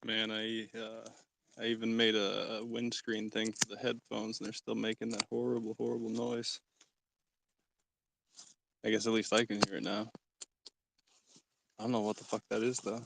Man, I even made a windscreen thing for the headphones, and they're still making that horrible, horrible noise. I guess at least I can hear it now. I don't know what the fuck that is, though.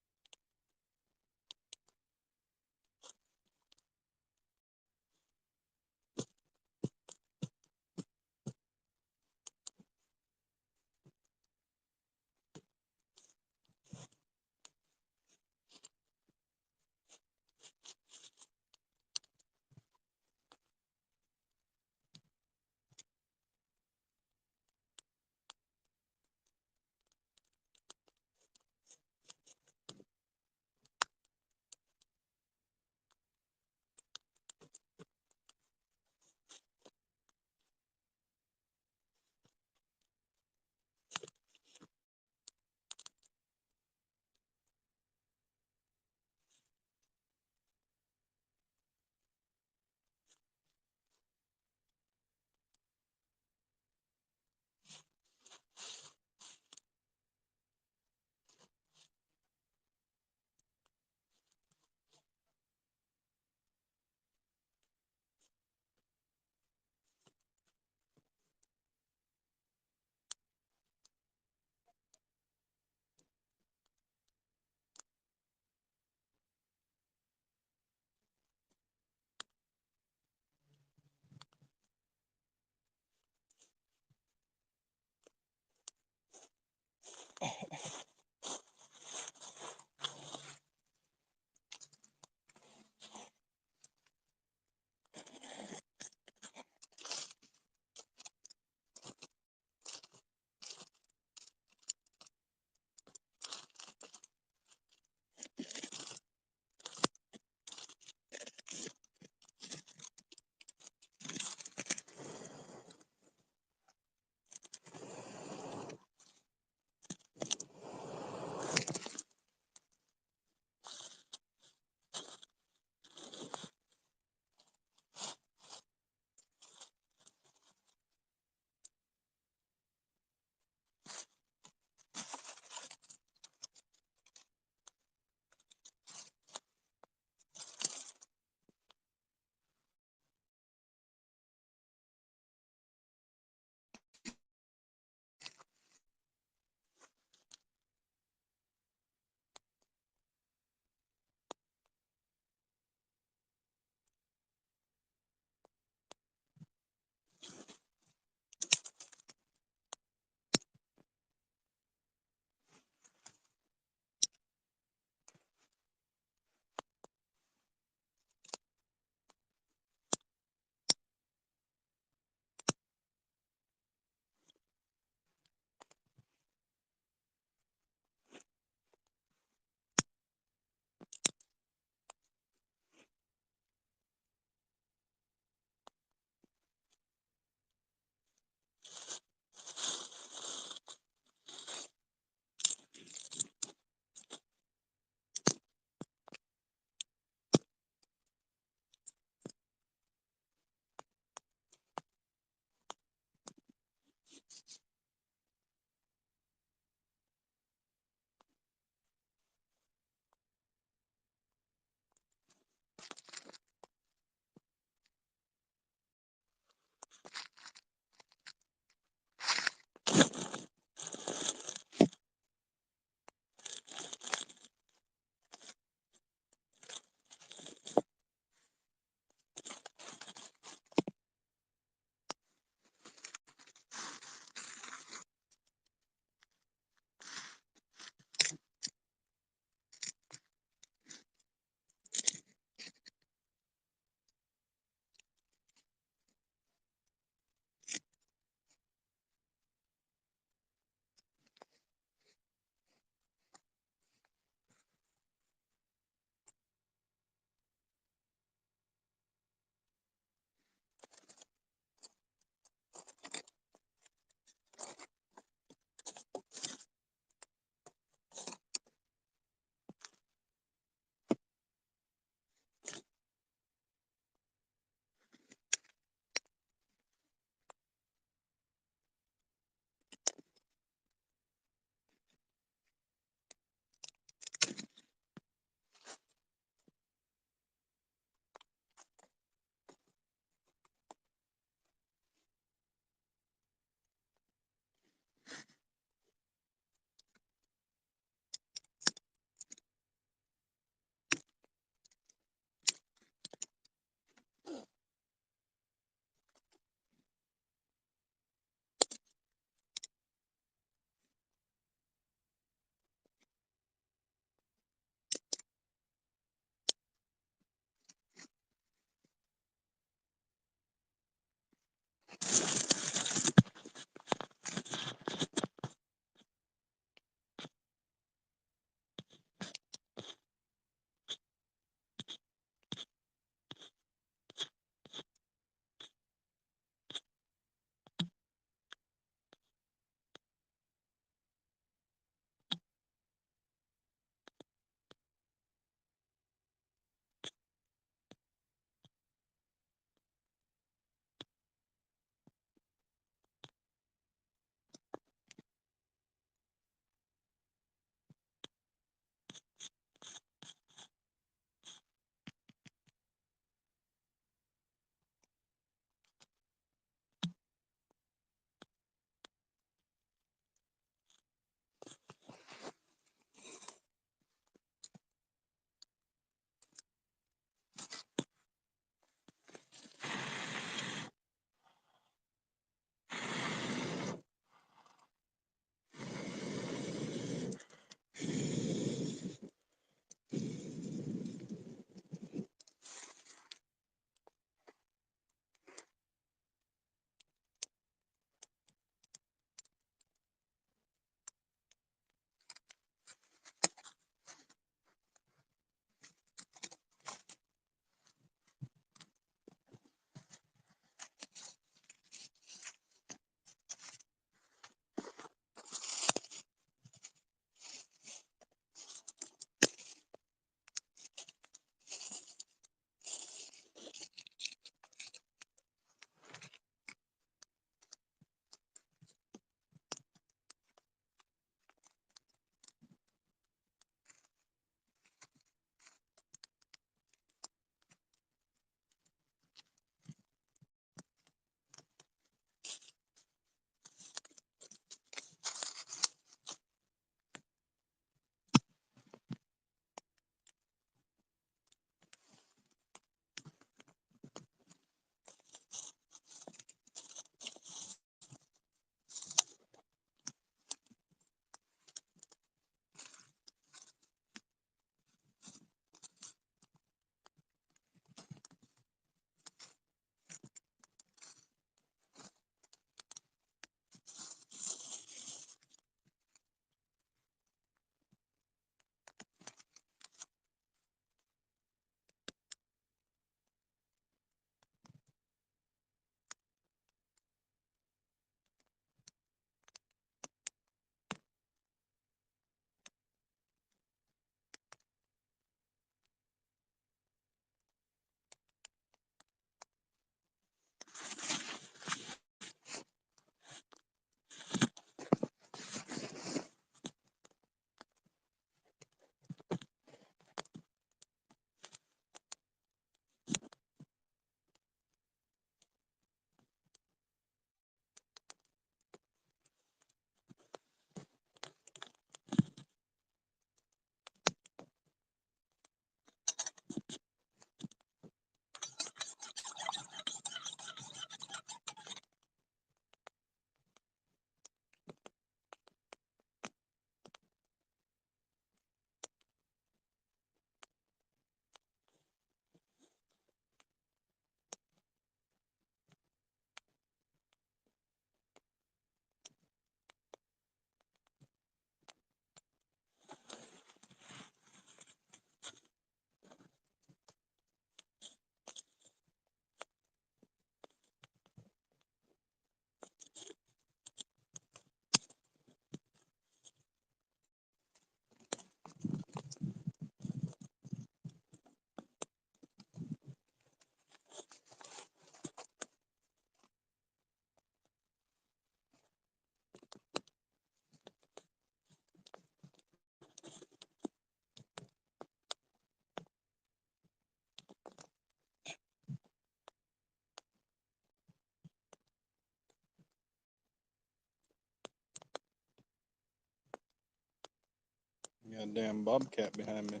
Got a damn bobcat behind me.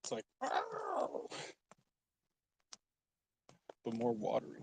It's like, "Arr!" But more watery.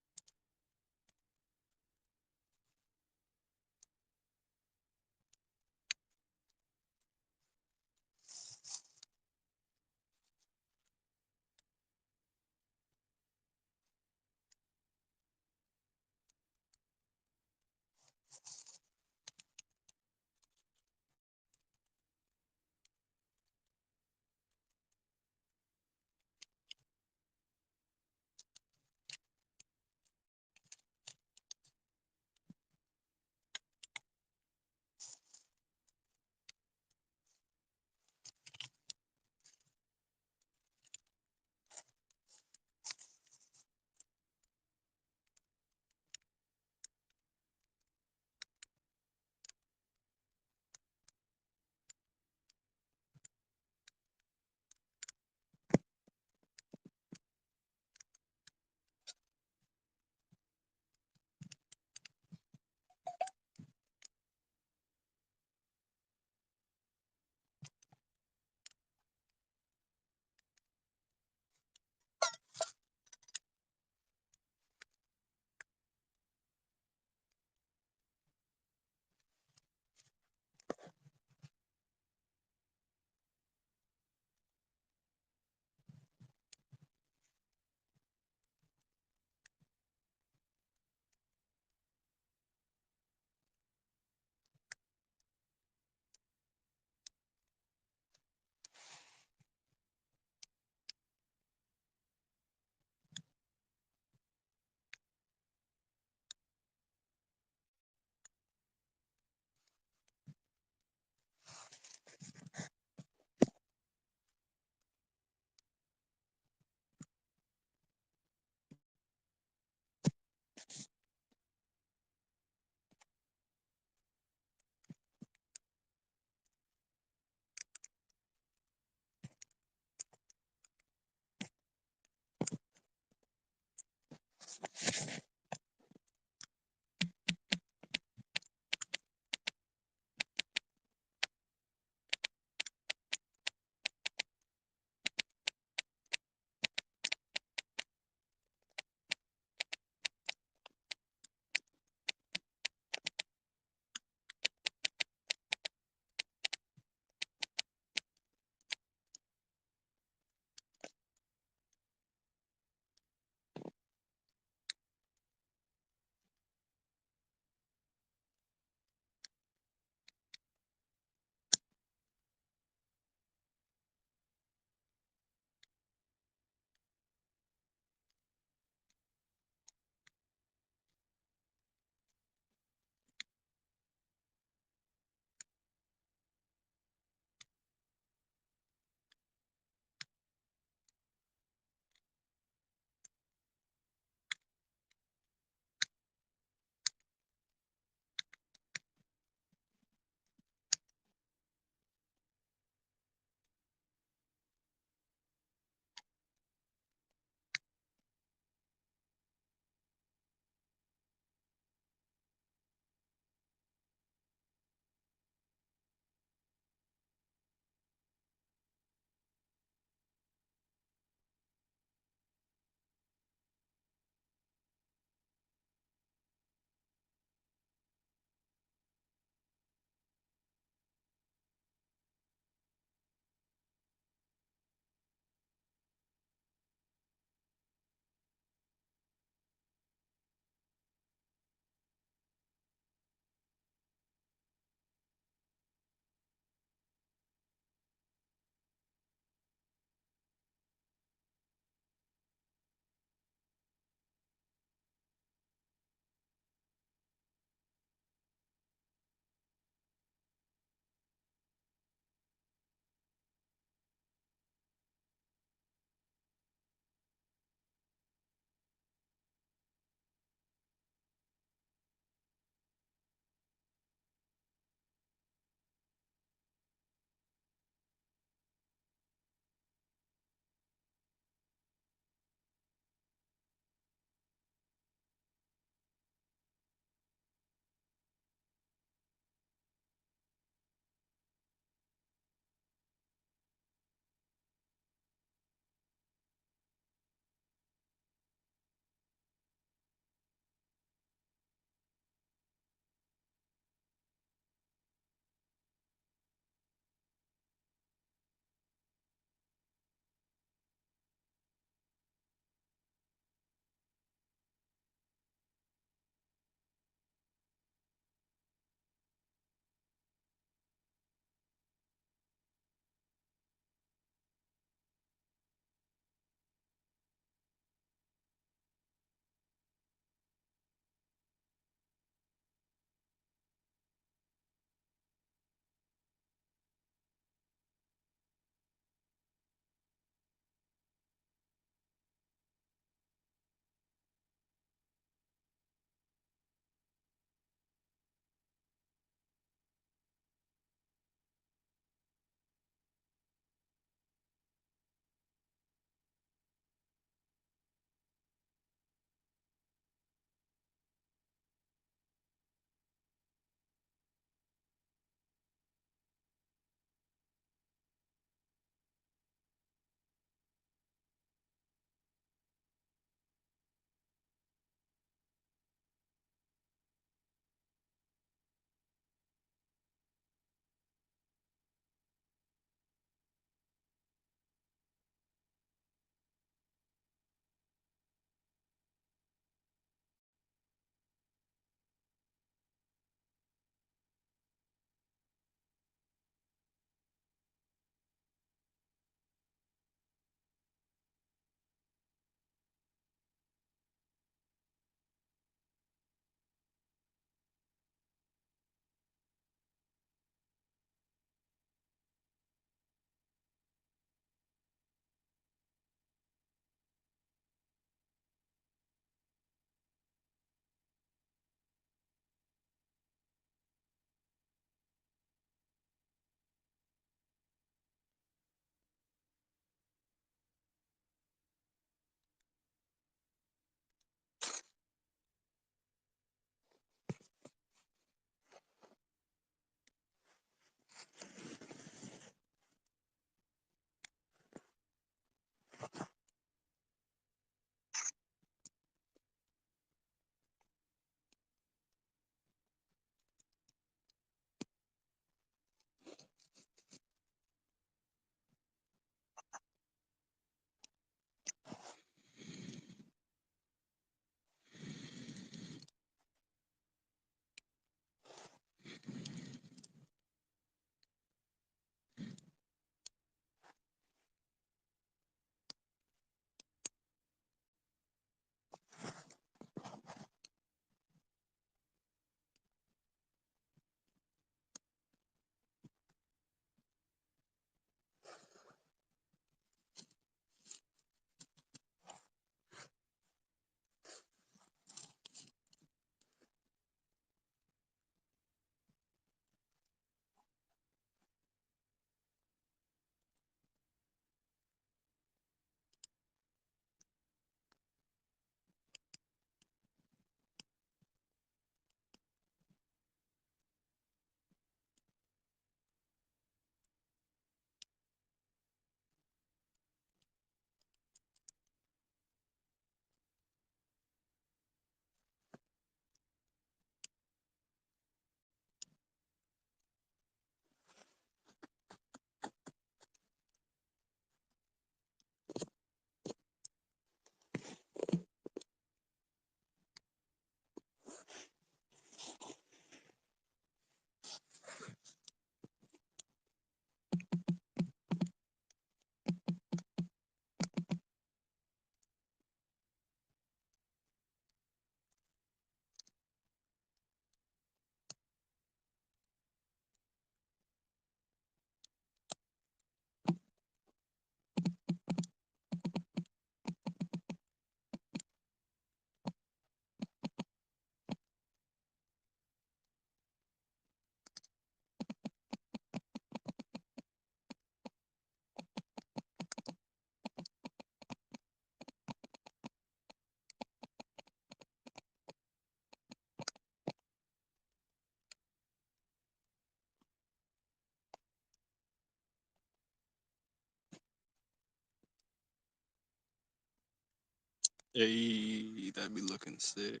Hey, that'd be looking sick.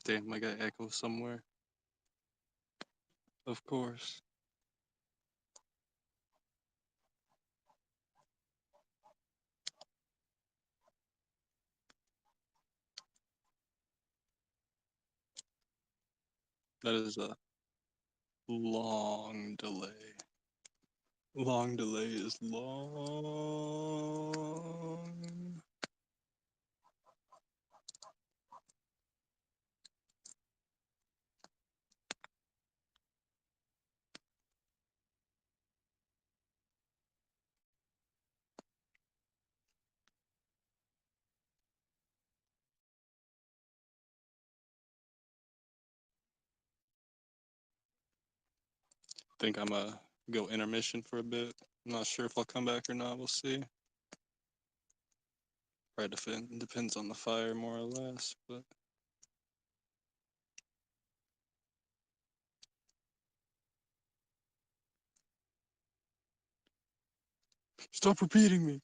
Damn, I got echo somewhere. Of course. That is a long delay. Long delay is long. Think I'm gonna go intermission for a bit. I'm not sure if I'll come back or not. We'll see. Probably depends on the fire more or less, but stop repeating me.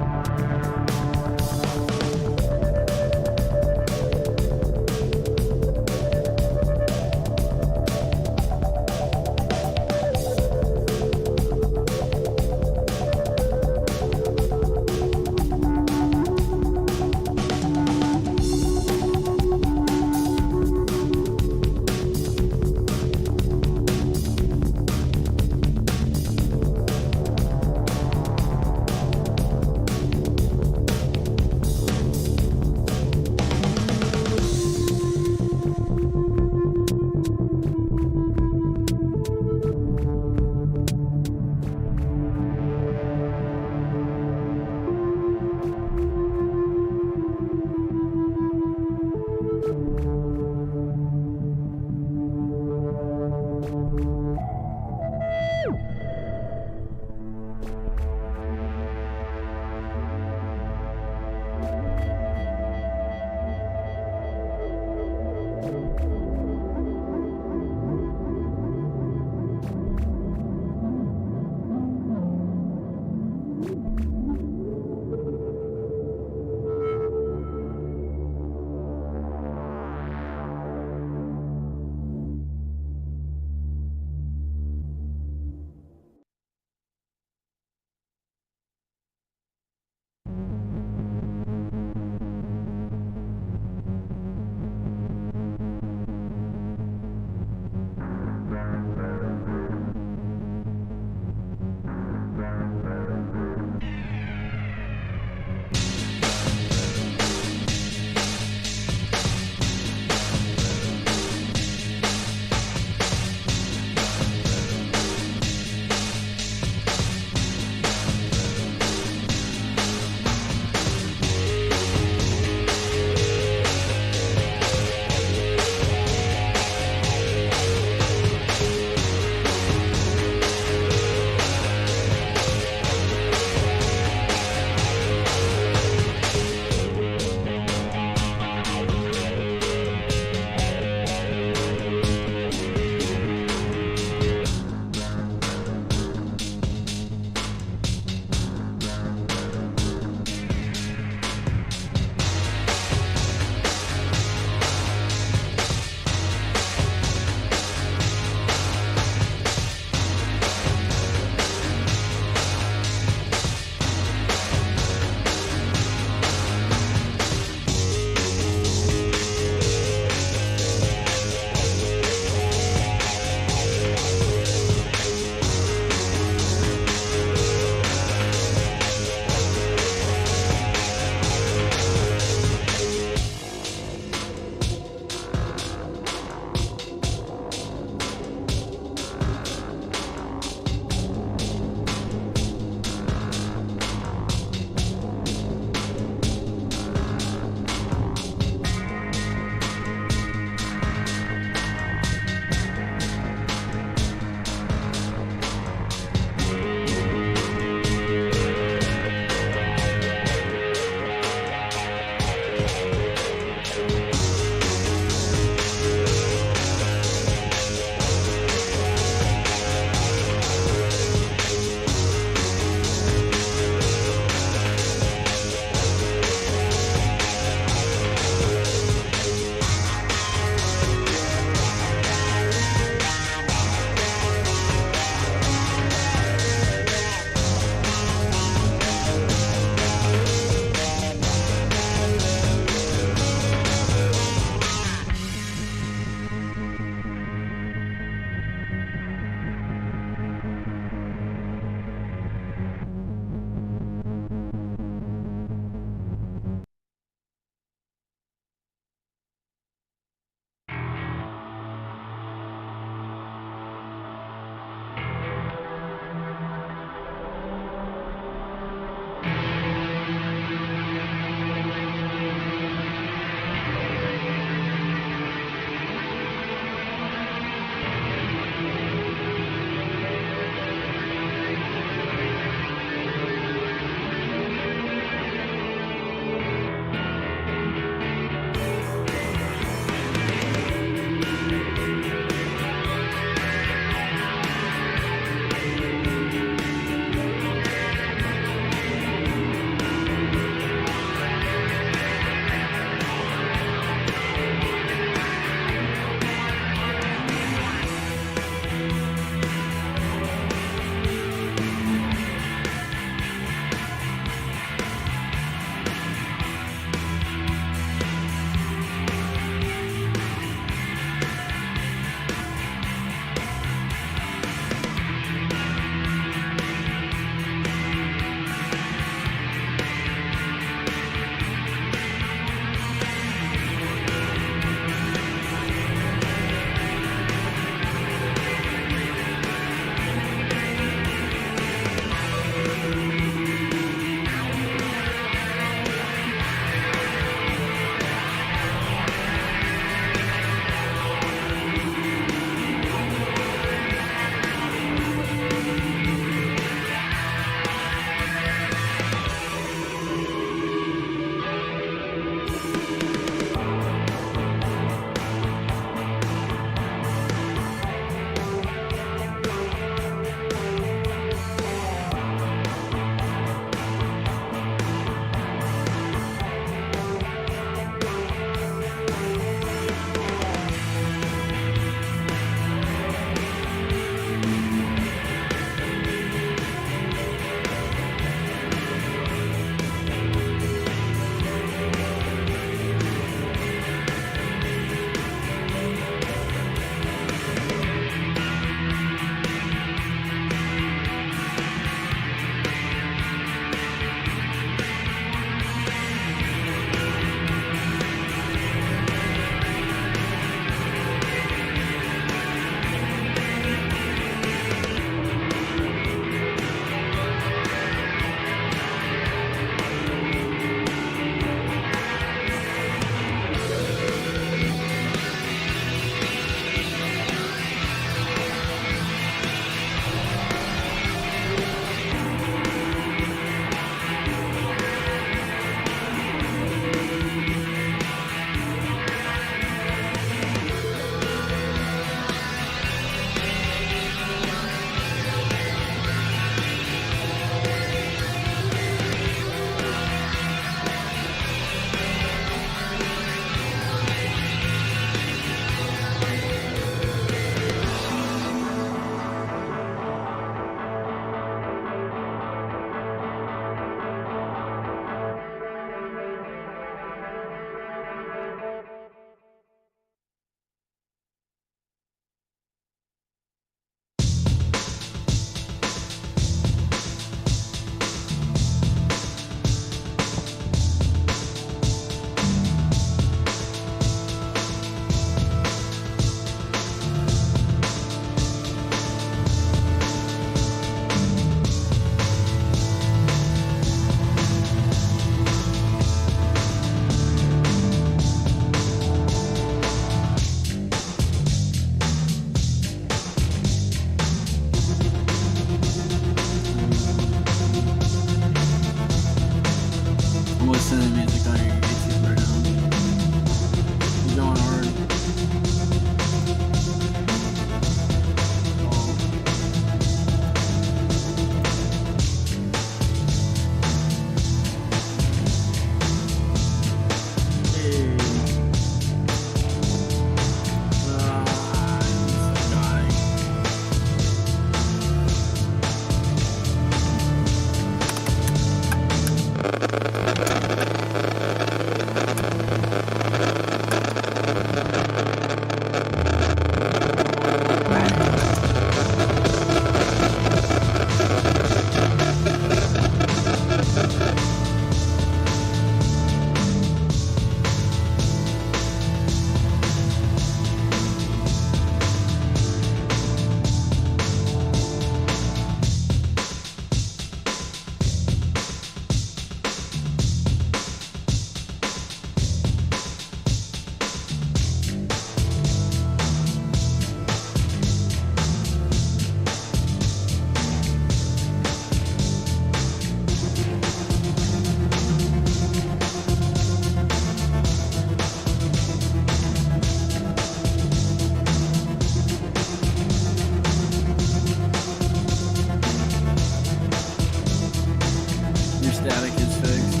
static is fixed.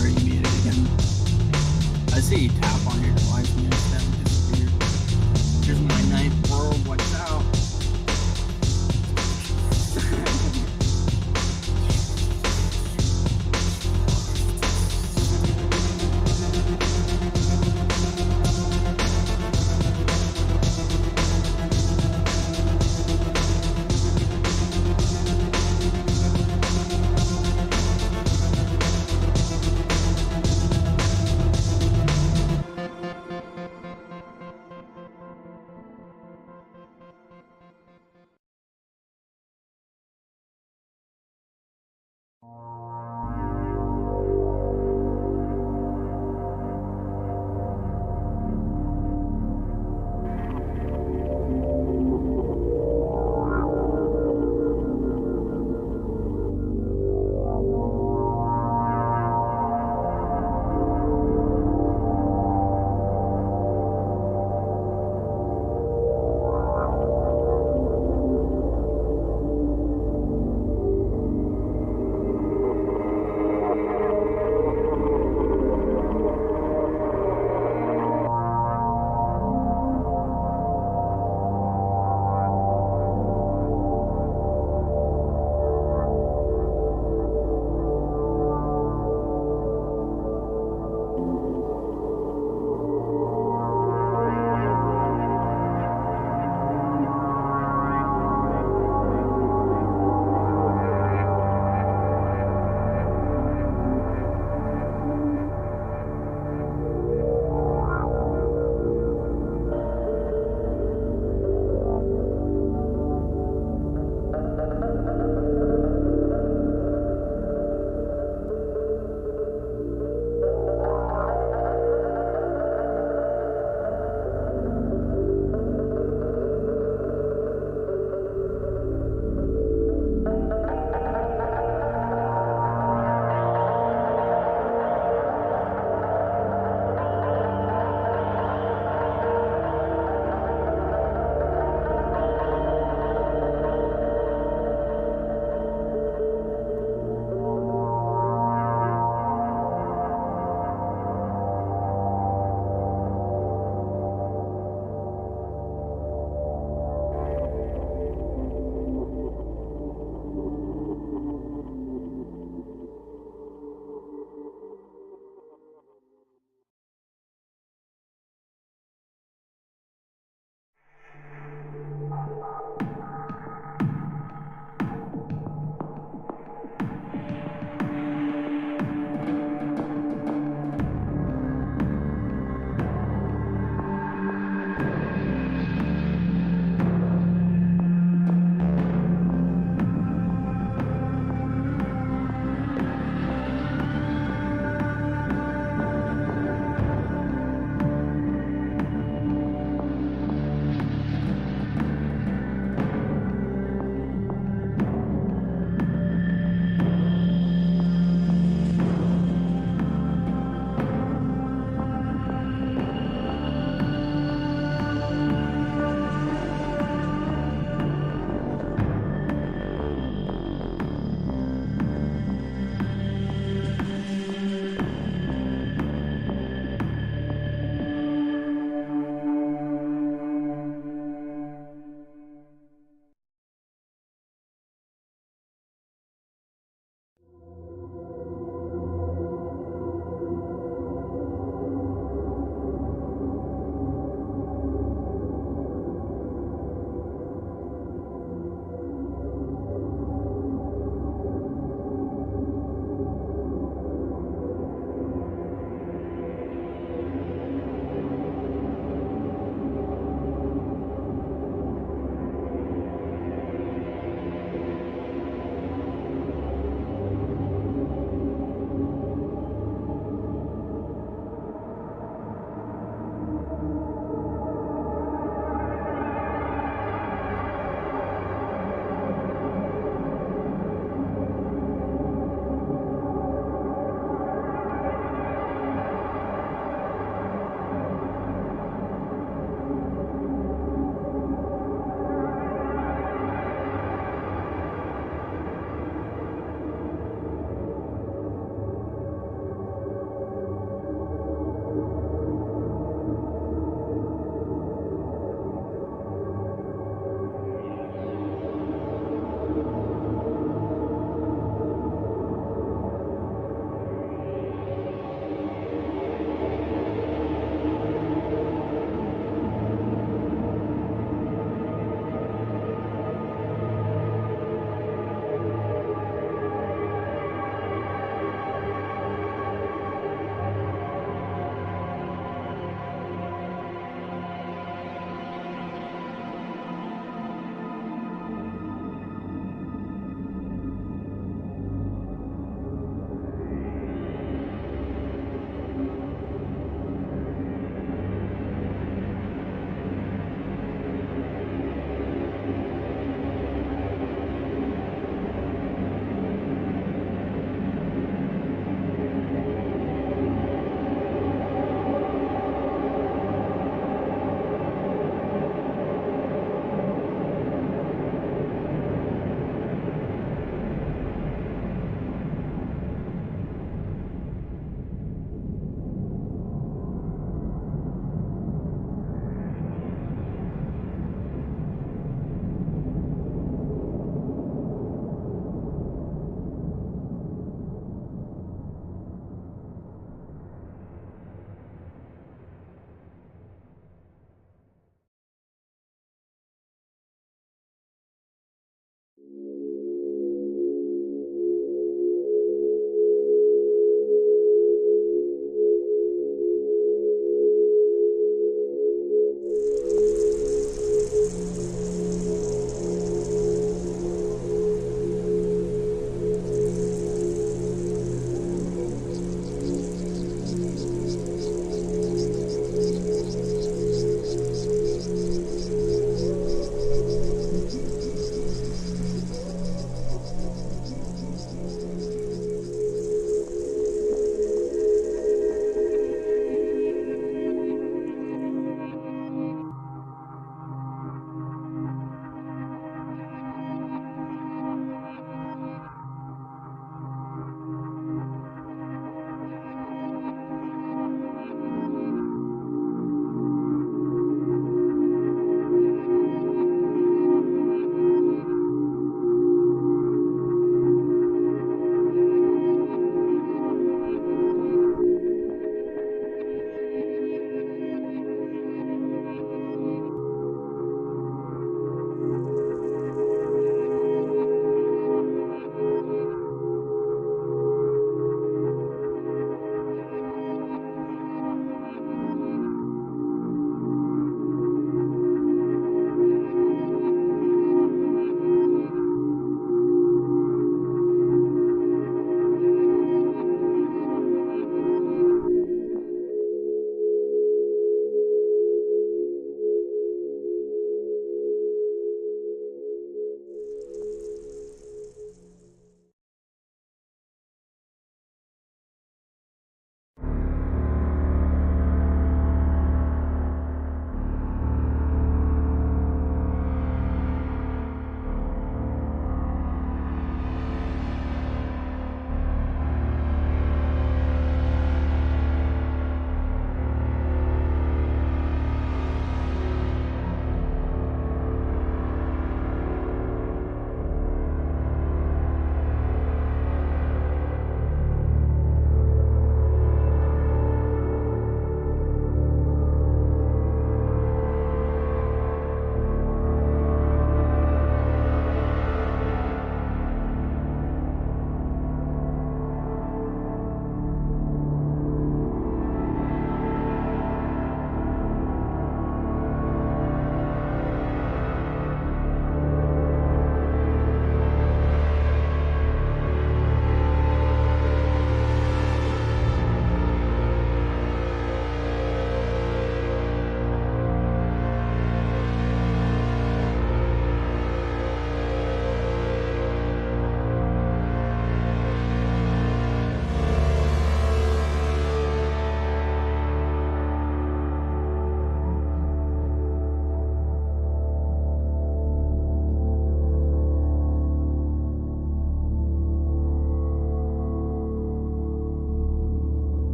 Or you muted again. I see you tap on your device and your static disappears. Here's my knife, bro. Watch out.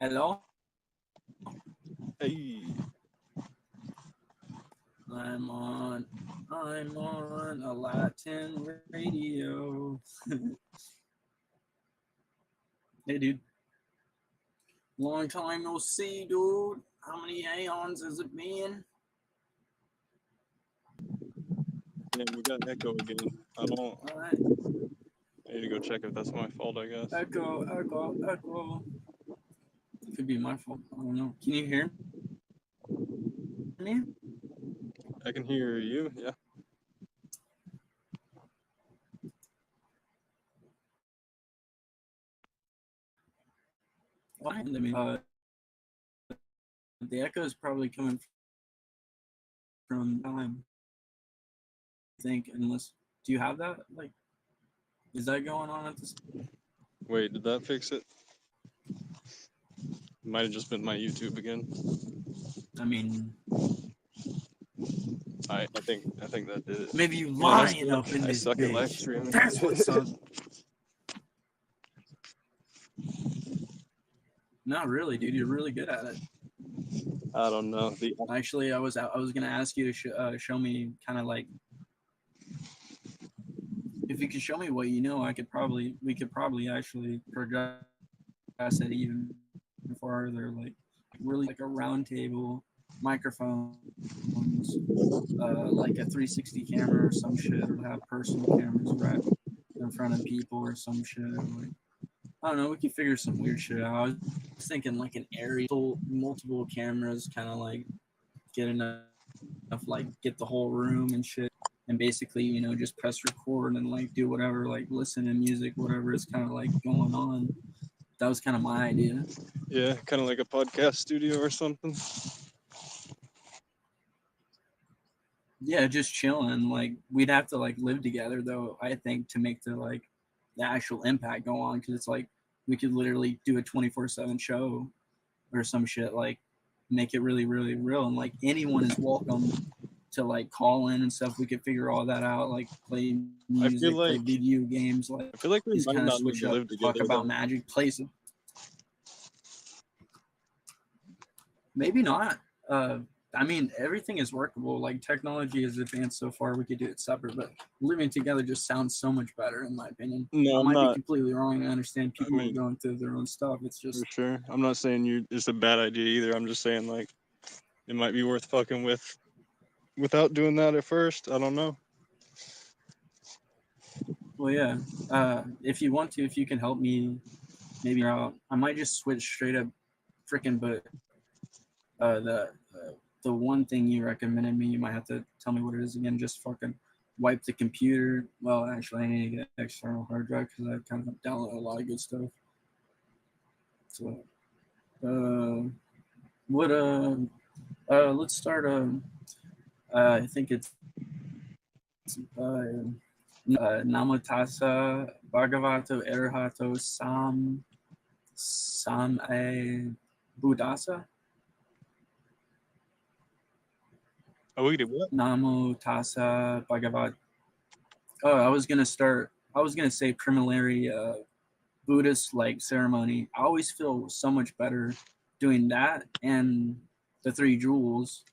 Hello? Hey. I'm on a Latin radio. Hey, dude. Long time no see, dude. How many aeons has it been? Yeah, we got echo again. I Alright. need to go check if that's my fault, I guess. Echo. Could be my fault. I don't know. Can you hear me? I can hear you, yeah. Why? I mean, the echo is probably coming from time. I think, unless, do you have that? Like, is that going on at this? Wait, did that fix it? Might have just been my YouTube again. I mean, I think that did it. maybe you Man, lying up in I this suck at live bitch. streaming. That's what's up. Not really, dude. You're really good at it. I don't know. Actually, I was gonna ask you to show me kind of like, if you could show me what you know, we could probably actually progress it even farther. Like really like a round table, microphones, like a 360 camera or some shit, or have personal cameras right in front of people or some shit. Like, I don't know, we could figure some weird shit out. I was thinking like an aerial, multiple cameras, kind of like get enough, like get the whole room and shit, and basically, you know, just press record and like do whatever, like listen to music, whatever is kind of like going on. That was kind of my idea. Yeah, kind of like a podcast studio or something. Yeah, just chilling. Like we'd have to like live together though, I think, to make the actual impact go on, because it's like we could literally do a 24/7 show or some shit, like make it really really real, and like anyone is welcome to like call in and stuff. We could figure all that out, like play I feel music, play like video games, like we just might kind of not need switch to up, live talk together about though. magic, play some. Maybe not. I mean, everything is workable. Like technology has advanced so far, we could do it separate. But living together just sounds so much better, in my opinion. No, I I'm might be not. completely wrong. I understand I people are mean, going through their own stuff. It's for just, sure. I'm not saying it's a bad idea either. I'm just saying like it might be worth fucking with without doing that at first. I don't know. well, yeah. If you want to, if you can help me, maybe I might just switch straight up, freaking. But uh, the uh, the one thing you recommended me, you might have to tell me what it is again. Just fucking wipe the computer. Well, actually, I need to get an external hard drive because I kind of download a lot of good stuff. So, what let's start. I think it's Namo Tassa Bhagavato Arahato Sam Buddhasa. Oh, we did what? Namo Tassa Bhagavat. Oh, I was gonna say preliminary Buddhist like ceremony. I always feel so much better doing that and the three jewels,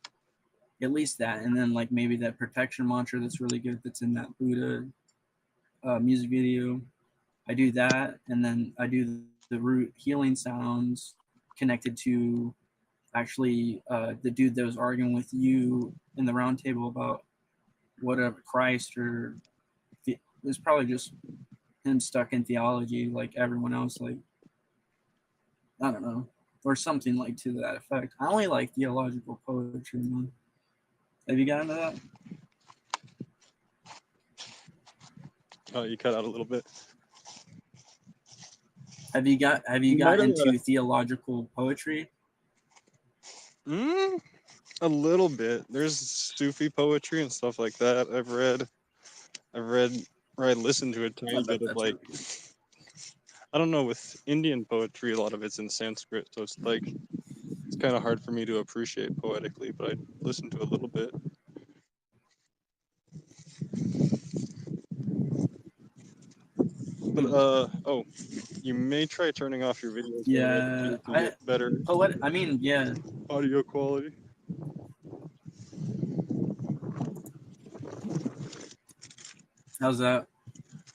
at least that, and then like maybe that protection mantra that's really good that's in that Buddha music video. I do that, and then I do the root healing sounds connected to actually the dude that was arguing with you in the round table about whatever Christ, or it was probably just him stuck in theology like everyone else, like I don't know, or something like to that effect. I only like theological poetry, man. Have you gotten into that? Oh, you cut out a little bit. Have you got into theological poetry? A little bit. There's Sufi poetry and stuff like that. I've read, or I listened to a tiny I bet bit of that's like. really good. I don't know, with Indian poetry, a lot of it's in Sanskrit, so it's like it's kind of hard for me to appreciate poetically, but I listen to a little bit. But oh, you may try turning off your videos Yeah, so you can get better I mean, yeah. audio quality. How's that?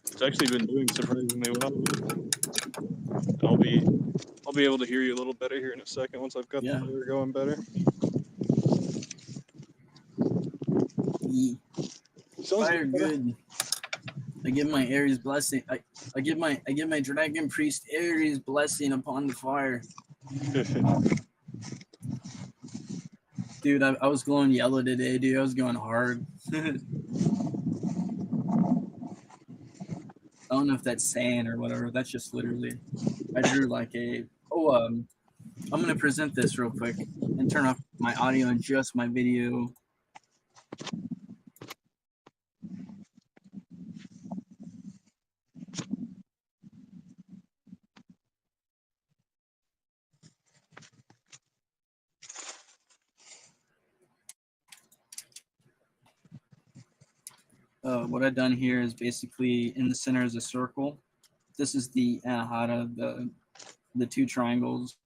It's actually been doing surprisingly well. I'll be able to hear you a little better here in a second once I've got the Yeah. fire going better. Sounds Fire better. good. I give my Aries blessing. I give my dragon priest Aries blessing upon the fire. Dude, I was glowing yellow today, dude. I was going hard. I don't know if that's sand or whatever. That's just literally, I drew like a. Oh, I'm gonna present this real quick and turn off my audio and just my video. What I've done here is basically in the center is a circle. This is the Anahata, the two triangles,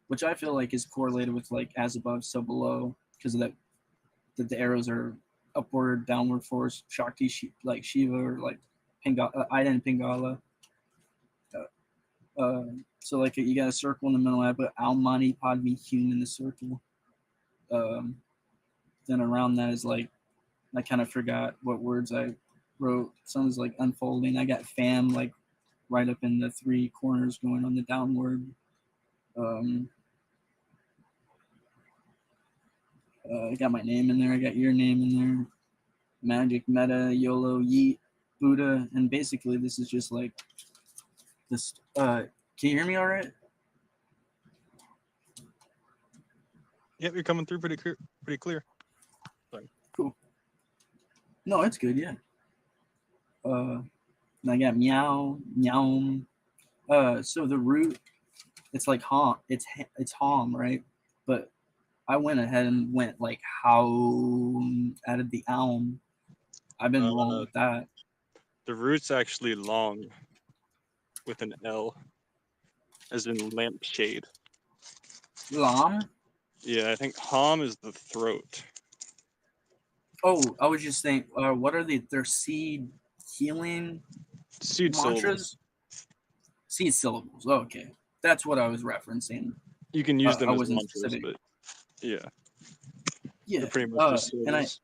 which I feel like is correlated with like as above, so below, because of that the arrows are upward, downward force, Shakti, like Shiva or like Ida and Pingala. So like you got a circle in the middle. I put Almani Padme Hum in the circle. Then around that is like I kind of forgot what words I wrote. Someone's like unfolding. I got fam like right up in the three corners going on the downward. I got my name in there. I got your name in there. Magic, Meta, YOLO, Yeet, Buddha, and basically this is just like this. Can you hear me all right? Yep, you're coming through pretty clear. Sorry. Cool. No, it's good. Yeah. I got meow, meow. So the root, it's like hom. It's hom, right? But I went ahead and went like how, added the alm. I've been wrong with that. The root's actually long with an L, as in lampshade. Lam? Yeah, I think hom is the throat. Oh, I was just saying, what are their seed healing Seed mantras? syllables. Seed syllables. Okay, that's what I was referencing. You can use them I as wasn't mantras, specific. but yeah, Yeah, they're pretty much just syllables.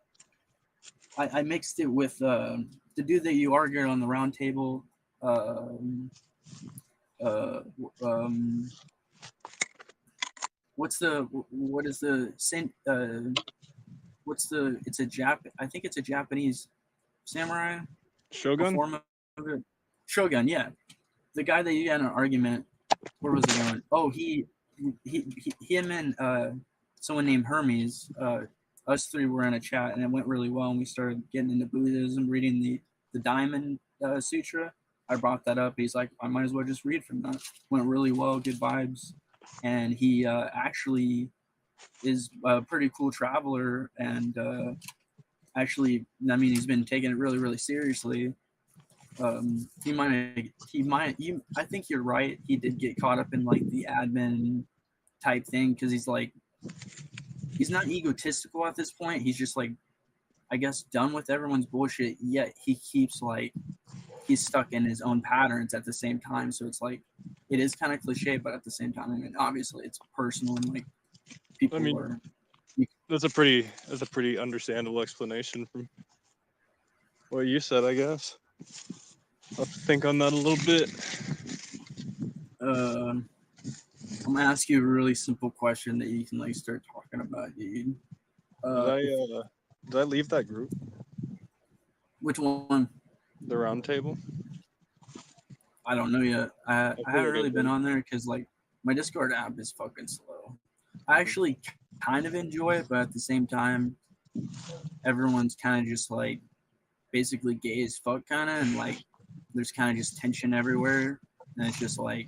And I mixed it with the dude that you argued on the round table. What's the same? It's a I think it's a Japanese samurai. Shogun? Form of it. Shogun, yeah. The guy that you had an argument. Where was it going? Oh, him and someone named Hermes. Us three were in a chat, and it went really well. And we started getting into Buddhism, reading the Diamond Sutra. I brought that up. He's like, I might as well just read from that. Went really well, good vibes. And he actually is a pretty cool traveler, and actually, I mean, he's been taking it really, really seriously. I think you're right. He did get caught up in like the admin type thing because he's not egotistical at this point. He's just like, I guess, done with everyone's bullshit. Yet he keeps like, he's stuck in his own patterns at the same time. So it's like, it is kind of cliche, but at the same time, I mean, obviously it's personal and like people are. That's a pretty understandable explanation from what you said, I guess. I'll have to think on that a little bit. I'm gonna ask you a really simple question that you can like start talking about, dude. Did I leave that group? Which one? The round table? I don't know yet. I haven't really been on there because like my Discord app is fucking slow. I actually kind of enjoy it, but at the same time, everyone's kind of just like basically gay as fuck kind of, and like there's kind of just tension everywhere. and it's just like,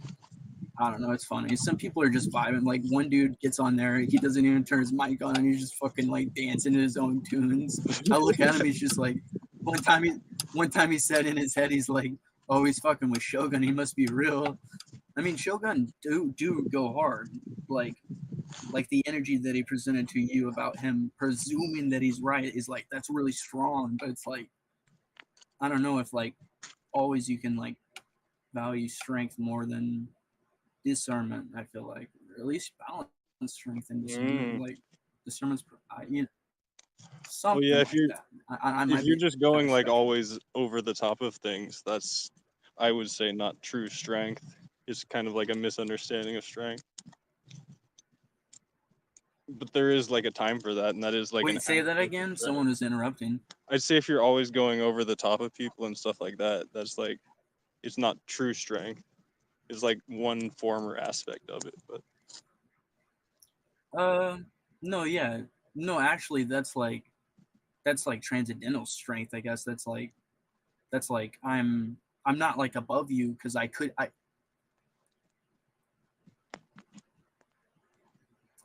I don't know, it's funny. Some people are just vibing. Like one dude gets on there, he doesn't even turn his mic on, and he's just fucking like dancing to his own tunes. I look at him, he's just like, one time he said in his head, he's like, oh, he's fucking with Shogun, he must be real. I mean, Shogun do go hard, like the energy that he presented to you about him presuming that he's right is like, that's really strong. But it's like, I don't know if like always you can like value strength more than discernment. I feel like, or at least balance strength and discernment. Like discernment's, you know, something Well, yeah, like that. I if might you're be just going kinda like stretching. always over the top of things, that's, I would say, not true strength. It's kind of like a misunderstanding of strength. But there is like a time for that, and that is like an Wait, say that aspect of again. strength. Someone is interrupting. I'd say if you're always going over the top of people and stuff like that, that's like, it's not true strength. It's like one form or aspect of it. But No, yeah, no. Actually, that's like transcendental strength. I guess that's like I'm not like above you because I.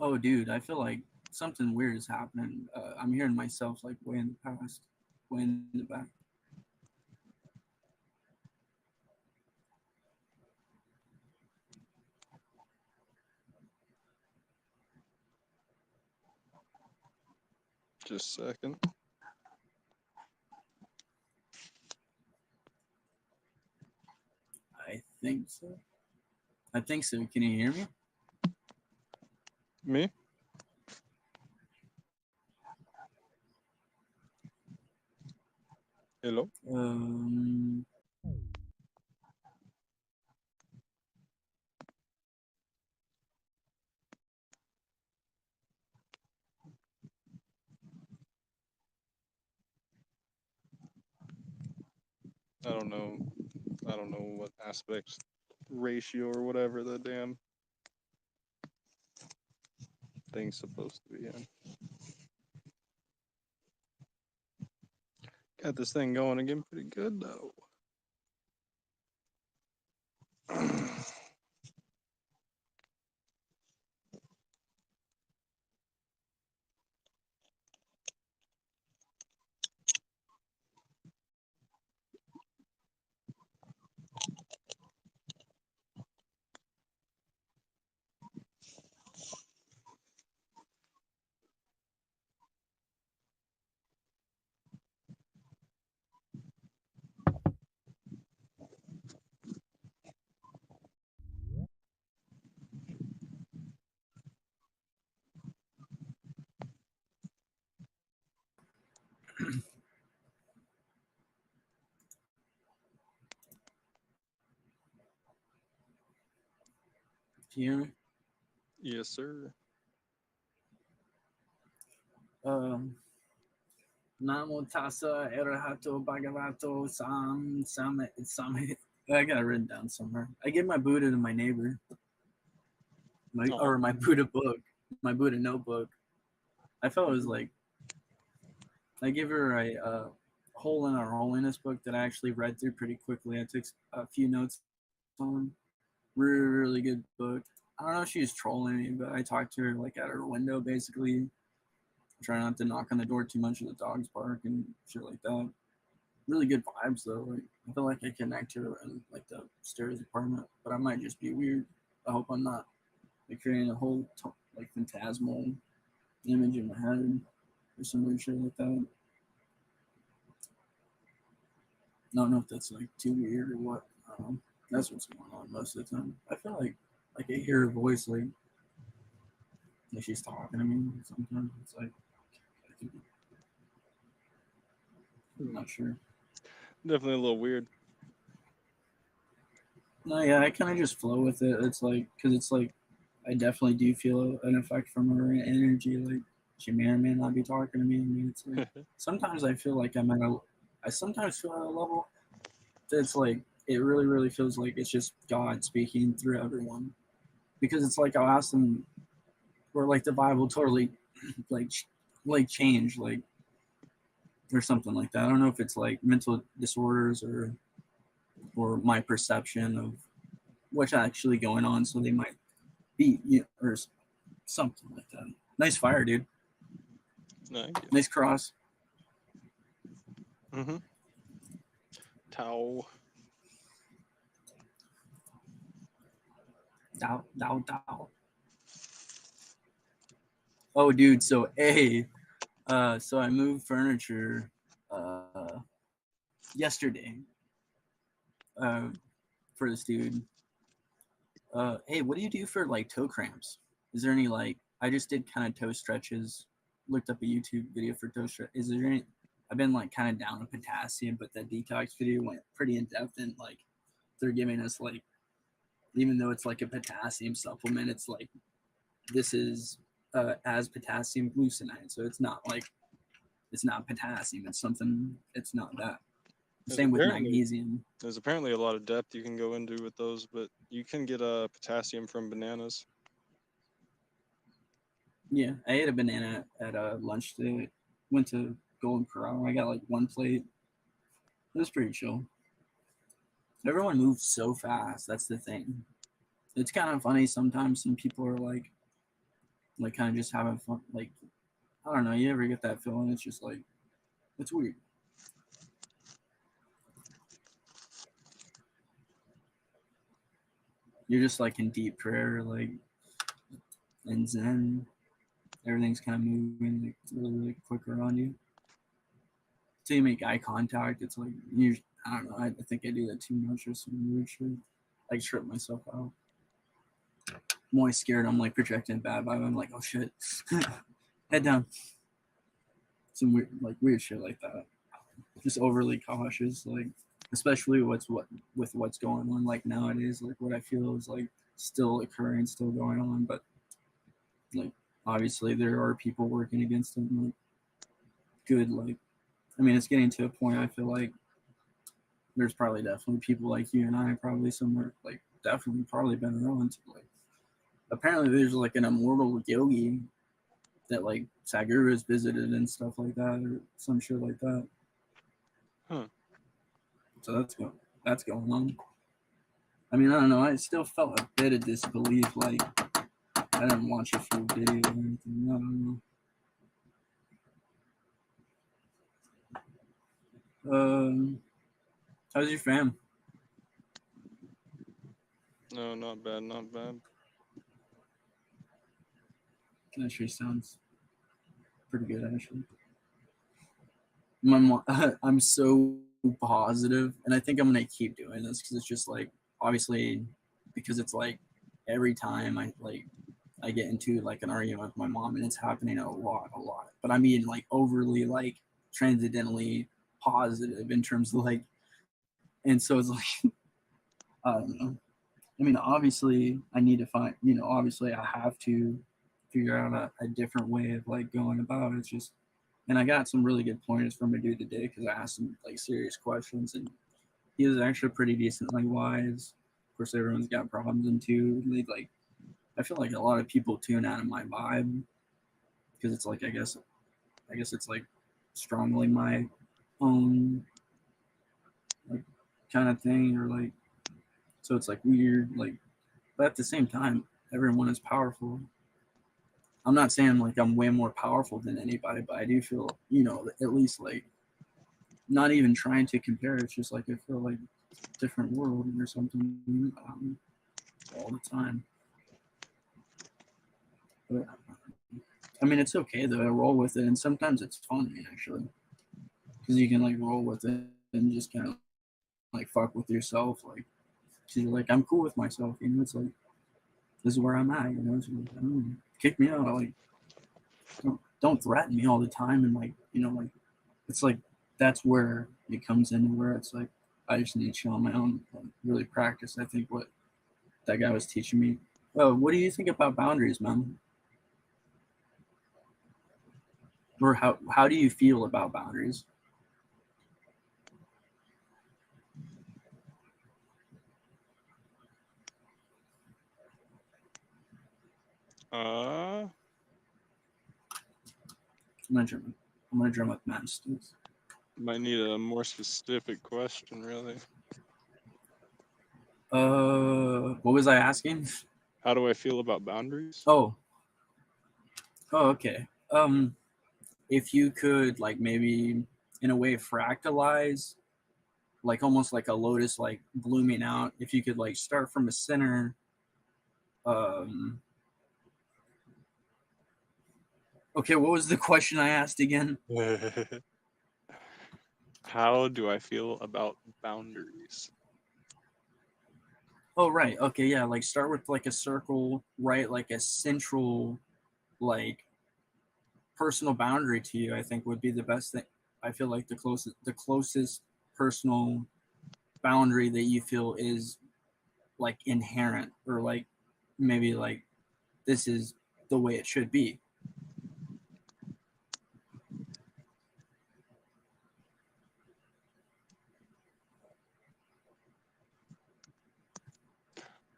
Oh, dude, I feel like something weird is happening. I'm hearing myself like way in the past, way in the back. just a second. I think so. I think so. Can you hear me? Me? Hello? I don't know. I don't know what aspects, ratio or whatever the damn thing's supposed to be in. Got this thing going again pretty good though. Can you hear me? Yes, sir. Namo tassa erahato bhagavato sam. I got it written down somewhere. I give my Buddha to my neighbor, Oh, my Buddha book, my Buddha notebook. I felt it was like I give her a Hole in Our Holiness book that I actually read through pretty quickly. I took a few notes on. Really, really good book. I don't know if she was trolling me, but I talked to her like at her window, basically. Try not to knock on the door too much of the dogs bark and shit like that. Really good vibes though. Like I feel like I connect to her in like the stairs apartment, but I might just be weird. I hope I'm not like creating a whole like phantasmal image in my head or some weird shit like that. I don't know if that's like too weird or what. That's what's going on most of the time. I feel like I hear her voice like she's talking to me. Sometimes it's like I'm not sure. definitely a little weird. No, yeah, I kind of just flow with it. It's like because it's like I definitely do feel an effect from her energy. Like she may or may not be talking to me. I mean, it's like sometimes I feel like I sometimes feel at a level that's like it really, really feels like it's just God speaking through everyone. Because it's like I'll ask them, or like the Bible totally like change, like or something like that. I don't know if it's like mental disorders or my perception of what's actually going on, so they might be, or something like that. Nice fire, dude. Thank you. Nice cross. Mm-hmm. Tau. Dow. Oh, dude. So so I moved furniture yesterday for this dude. Hey, what do you do for like toe cramps? Is there any like, I just did kind of toe stretches, looked up a YouTube video for toe stretch. Is there any, I've been like kind of down on potassium, but that detox video went pretty in depth, and like they're giving us like, even though it's like a potassium supplement, it's like, this is as potassium glucinate. So it's not like, it's not potassium. It's something, it's not that. Same with magnesium. There's apparently a lot of depth you can go into with those, but you can get potassium from bananas. Yeah, I ate a banana at lunch today. Went to Golden Corral. I got like one plate. It was pretty chill. Everyone moves so fast. That's the thing. It's kind of funny sometimes. Some people are like kind of just having fun. Like, I don't know. You ever get that feeling? It's just like, it's weird. You're just like in deep prayer, like in Zen. Everything's kind of moving like really, really quick around you. So you make eye contact. It's like, I don't know. I think I do that too much or some weird shit. I trip myself out. I'm always scared. I'm like projecting bad vibe. I'm like, oh shit, head down. Some weird shit like that. Just overly cautious, like especially with what's going on like nowadays. Like what I feel is like still occurring, still going on, but like obviously there are people working against them. Like good, like I mean, it's getting to a point. I feel like there's probably definitely people like you and I probably somewhere like definitely probably been around to like. Apparently, there's like an immortal yogi that like Sadhguru has visited and stuff like that, or some shit like that. Huh. So that's going on. I mean, I don't know. I still felt a bit of disbelief. Like I didn't watch a full video or anything. I don't know. How's your fam? No, not bad, not bad. That sure sounds pretty good, actually. My mom, I'm so positive, and I think I'm gonna keep doing this because it's just like obviously because it's like every time I get into like an argument with my mom, and it's happening a lot, but I mean like overly like transcendently positive in terms of like, and so it's like I don't know. I mean, obviously I need to find, obviously I have to figure out a different way of like going about it. It's just, and I got some really good pointers from a dude today because I asked him like serious questions, and he was actually pretty decently wise. Of course, everyone's got problems, and too, like I feel like a lot of people tune out of my vibe because it's like I guess it's like strongly my own like kind of thing, or like so it's like weird, like, but at the same time, everyone is powerful. I'm not saying like I'm way more powerful than anybody, but I do feel, at least like not even trying to compare. It's just like I feel like different world or something all the time. But I mean, it's okay though. I roll with it, and sometimes it's funny actually, because you can like roll with it and just kind of like fuck with yourself, like, cause you're like, I'm cool with myself. It's like this is where I'm at. It's like, kick me out. Like, don't threaten me all the time, and like, like it's like that's where it comes in, where it's like I just need to chill on my own, like, really practice. I think what that guy was teaching me. Oh, what do you think about boundaries, man? Or how do you feel about boundaries? Uh, I'm gonna drum up masters. Might need a more specific question, really. What was I asking? How do I feel about boundaries? Oh, okay. If you could like maybe in a way fractalize, like almost like a lotus like blooming out. If you could like start from a center. Um. Okay, what was the question I asked again? How do I feel about boundaries? Oh, right. Okay, yeah. Like start with like a circle, right? Like a central, like personal boundary to you. I think would be the best thing. I feel like the closest personal boundary that you feel is like inherent, or like maybe like this is the way it should be.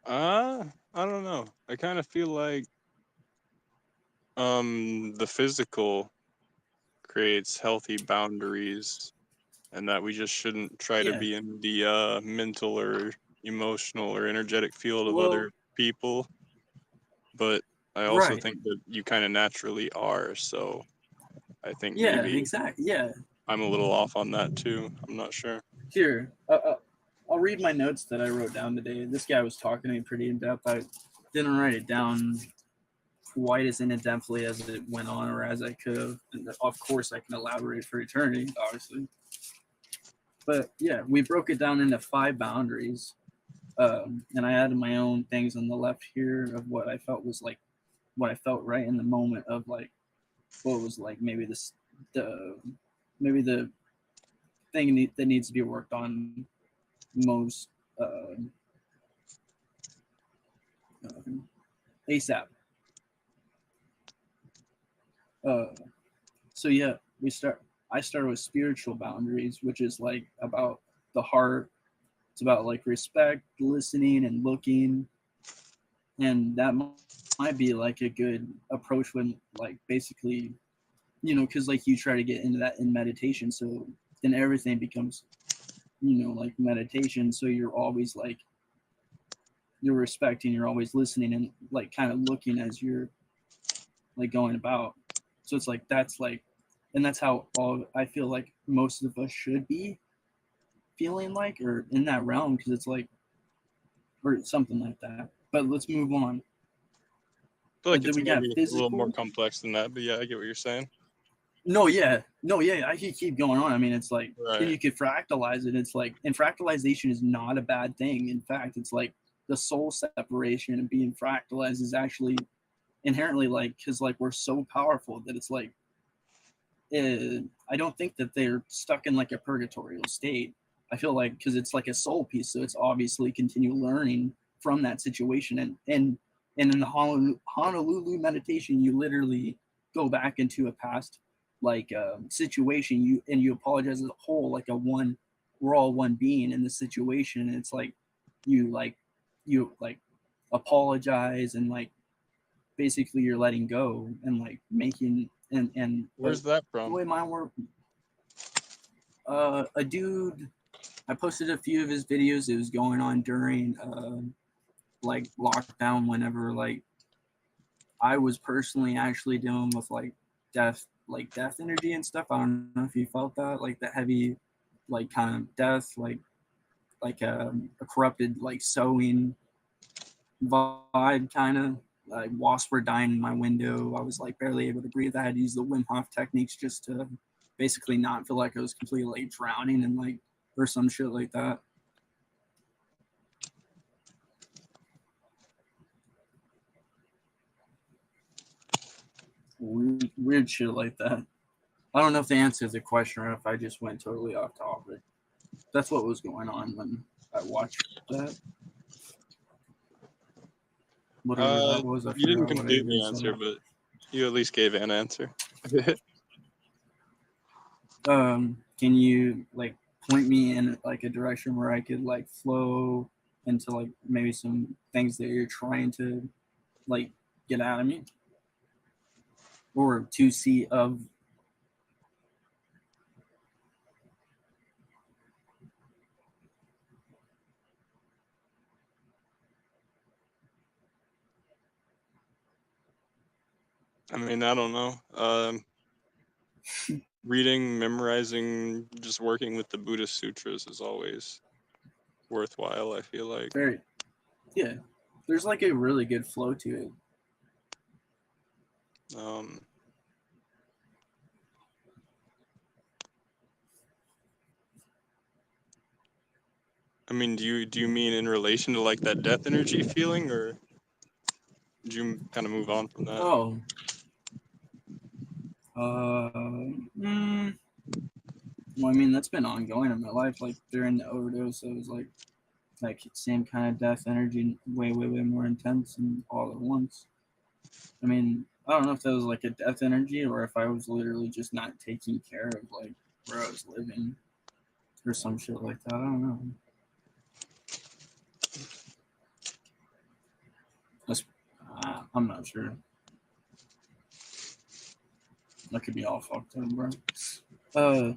I don't know. I kind of feel like the physical creates healthy boundaries, and that we just shouldn't try to Yeah. be in the mental or emotional or energetic field of Well, other people. But I also right. think that you kind of naturally are, so I think Yeah, maybe exactly. Yeah. I'm a little off on that too. I'm not sure. Here, I'll read my notes that I wrote down today. This guy was talking to me pretty in depth. I didn't write it down quite as in depthly as it went on or as I could have. And of course, I can elaborate for eternity, obviously. But yeah, we broke it down into 5 boundaries. And I added my own things on the left here of what I felt was like what I felt right in the moment of like what was like maybe the maybe the thing that needs to be worked on most uh, ASAP. Uh, so yeah, we start. I started with spiritual boundaries, which is like about the heart. It's about like respect, listening, and looking, and that might be like a good approach when like basically, because like you try to get into that in meditation, so then everything becomes, like meditation. So you're always like you're respecting, you're always listening, and like kind of looking as you're like going about. So it's like that's like, and that's how all I feel like most of us should be feeling like, or in that realm, because it's like, or something like that. But let's move on. I feel like Then it's we got maybe a little more physical. complex than that, but yeah, I get what you're saying. No, yeah, no, yeah. I could keep going on. I mean, it's like then Right. you could fractalize it. It's like, and fractalization is not a bad thing. In fact, it's like the soul separation and being fractalized is actually inherently like, because like we're so powerful that it's like I don't think that they're stuck in like a purgatorial state. I feel like because it's like a soul piece, so it's obviously continue learning from that situation. And in the Honolulu meditation, you literally go back into a past like situation. You apologize as a whole, like a one. We're all one being in this situation, and it's like you like you like apologize and like basically you're letting go and like making and but Where's that the from? way mine work, a dude, I posted a few of his videos. It was going on during like lockdown, whenever like I was personally actually dealing with death energy and stuff. I don't know if you felt that, like the heavy like kind of death, like a corrupted like sewing vibe kind of. Like wasps were dying in my window. I was like barely able to breathe. I had to use the Wim Hof techniques just to basically not feel like I was completely like drowning and like or some shit like that. Weird shit like that. I don't know if they answered the question or if I just went totally off topic. That's what was going on when I watched that. Whatever that was, I You didn't forgot what I completely even answer, said. but you at least gave an answer. Can you like point me in like a direction where I could like flow into like maybe some things that you're trying to like get out of me or to see of? I mean, I don't know. Reading, memorizing, just working with the Buddhist sutras is always worthwhile, I feel like. Very, yeah. There's like a really good flow to it. Um, I mean, do you mean in relation to like that death energy feeling, or did you kind of move on from that? Oh, mm, well, I mean that's been ongoing in my life. Like during the overdose, it was like same kind of death energy, way more intense and all at once. I mean, I don't know if that was like a death energy or if I was literally just not taking care of like where I was living or some shit like that. I don't know. That's, I'm not sure. That could be all fucked up, bro. Uh,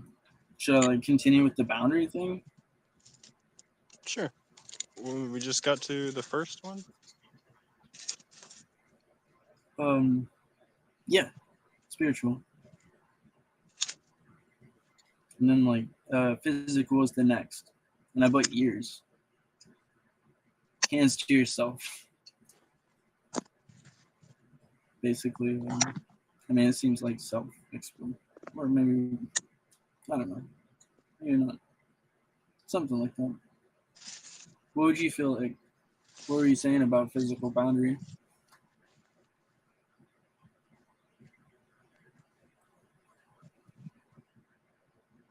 should I like continue with the boundary thing? Sure. We just got to the first one. Yeah, spiritual, and then like physical is the next, and I put ears, hands to yourself, basically. I mean, it seems like self-explanatory, or maybe I don't know, maybe not, something like that. What would you feel like? What were you saying about physical boundary?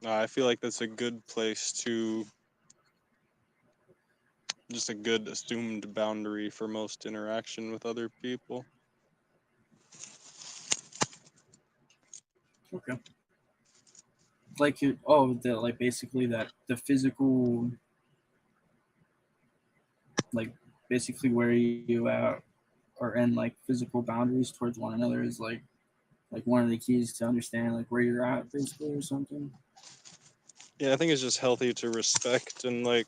I feel like that's a good place to just a good assumed boundary for most interaction with other people. Okay. Like you, oh, the like basically that the physical, like basically where you at are in like physical boundaries towards one another is like one of the keys to understand like where you're at basically or something. Yeah, I think it's just healthy to respect and like,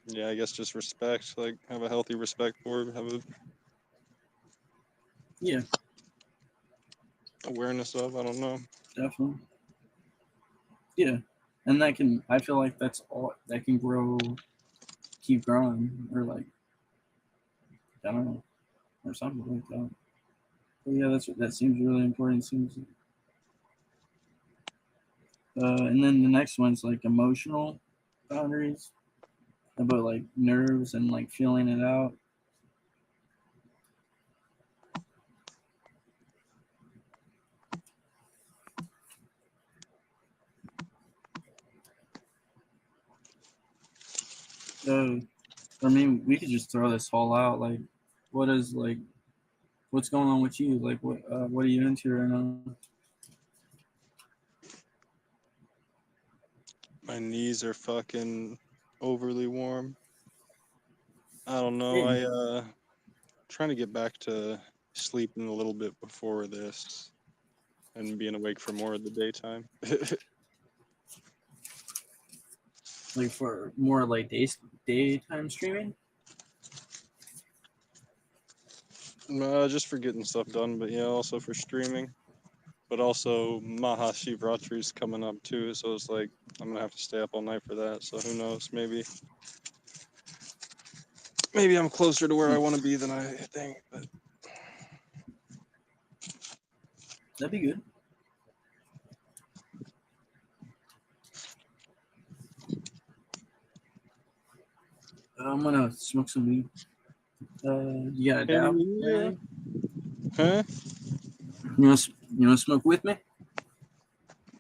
yeah, I guess just respect, like have a healthy respect for it, have a Yeah, awareness of, I don't know. definitely. Yeah, and that can I feel like that's all that can grow, keep growing, or like I don't know, or something like that. But yeah, that seems really important. Seems, and then the next one's like emotional boundaries about like nerves and like feeling it out. Uh, I mean, we could just throw this whole out. Like, what is like, what's going on with you? Like, what are you into right now? My knees are fucking overly warm. I don't know. Hey, Trying to get back to sleeping a little bit before this and being awake for more of the daytime. like for more like daytime streaming. Just for getting stuff done, but yeah, also for streaming. But also Mahashivratri is coming up too, so it's like I'm gonna have to stay up all night for that. So who knows? Maybe I'm closer to where I want to be than I think. But That'd be good. I'm gonna smoke some weed. You got a dab right yeah, now? huh? You wanna smoke with me?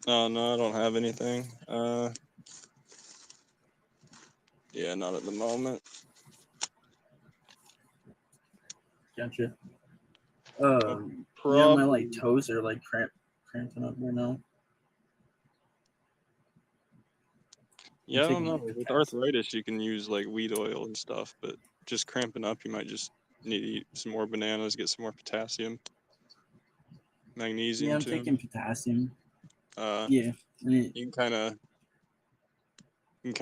Oh no, I don't have anything. Yeah, not at the moment. Gotcha. I'll Yeah, my probably. like toes are like cramping up right now. I'm Yeah, I don't taking know. like With potassium. arthritis, you can use like wheat oil and stuff, but just cramping up, you might just need to eat some more bananas, get some more potassium, Yeah, magnesium I'm too. taking potassium. Uh, Yeah, and you can kind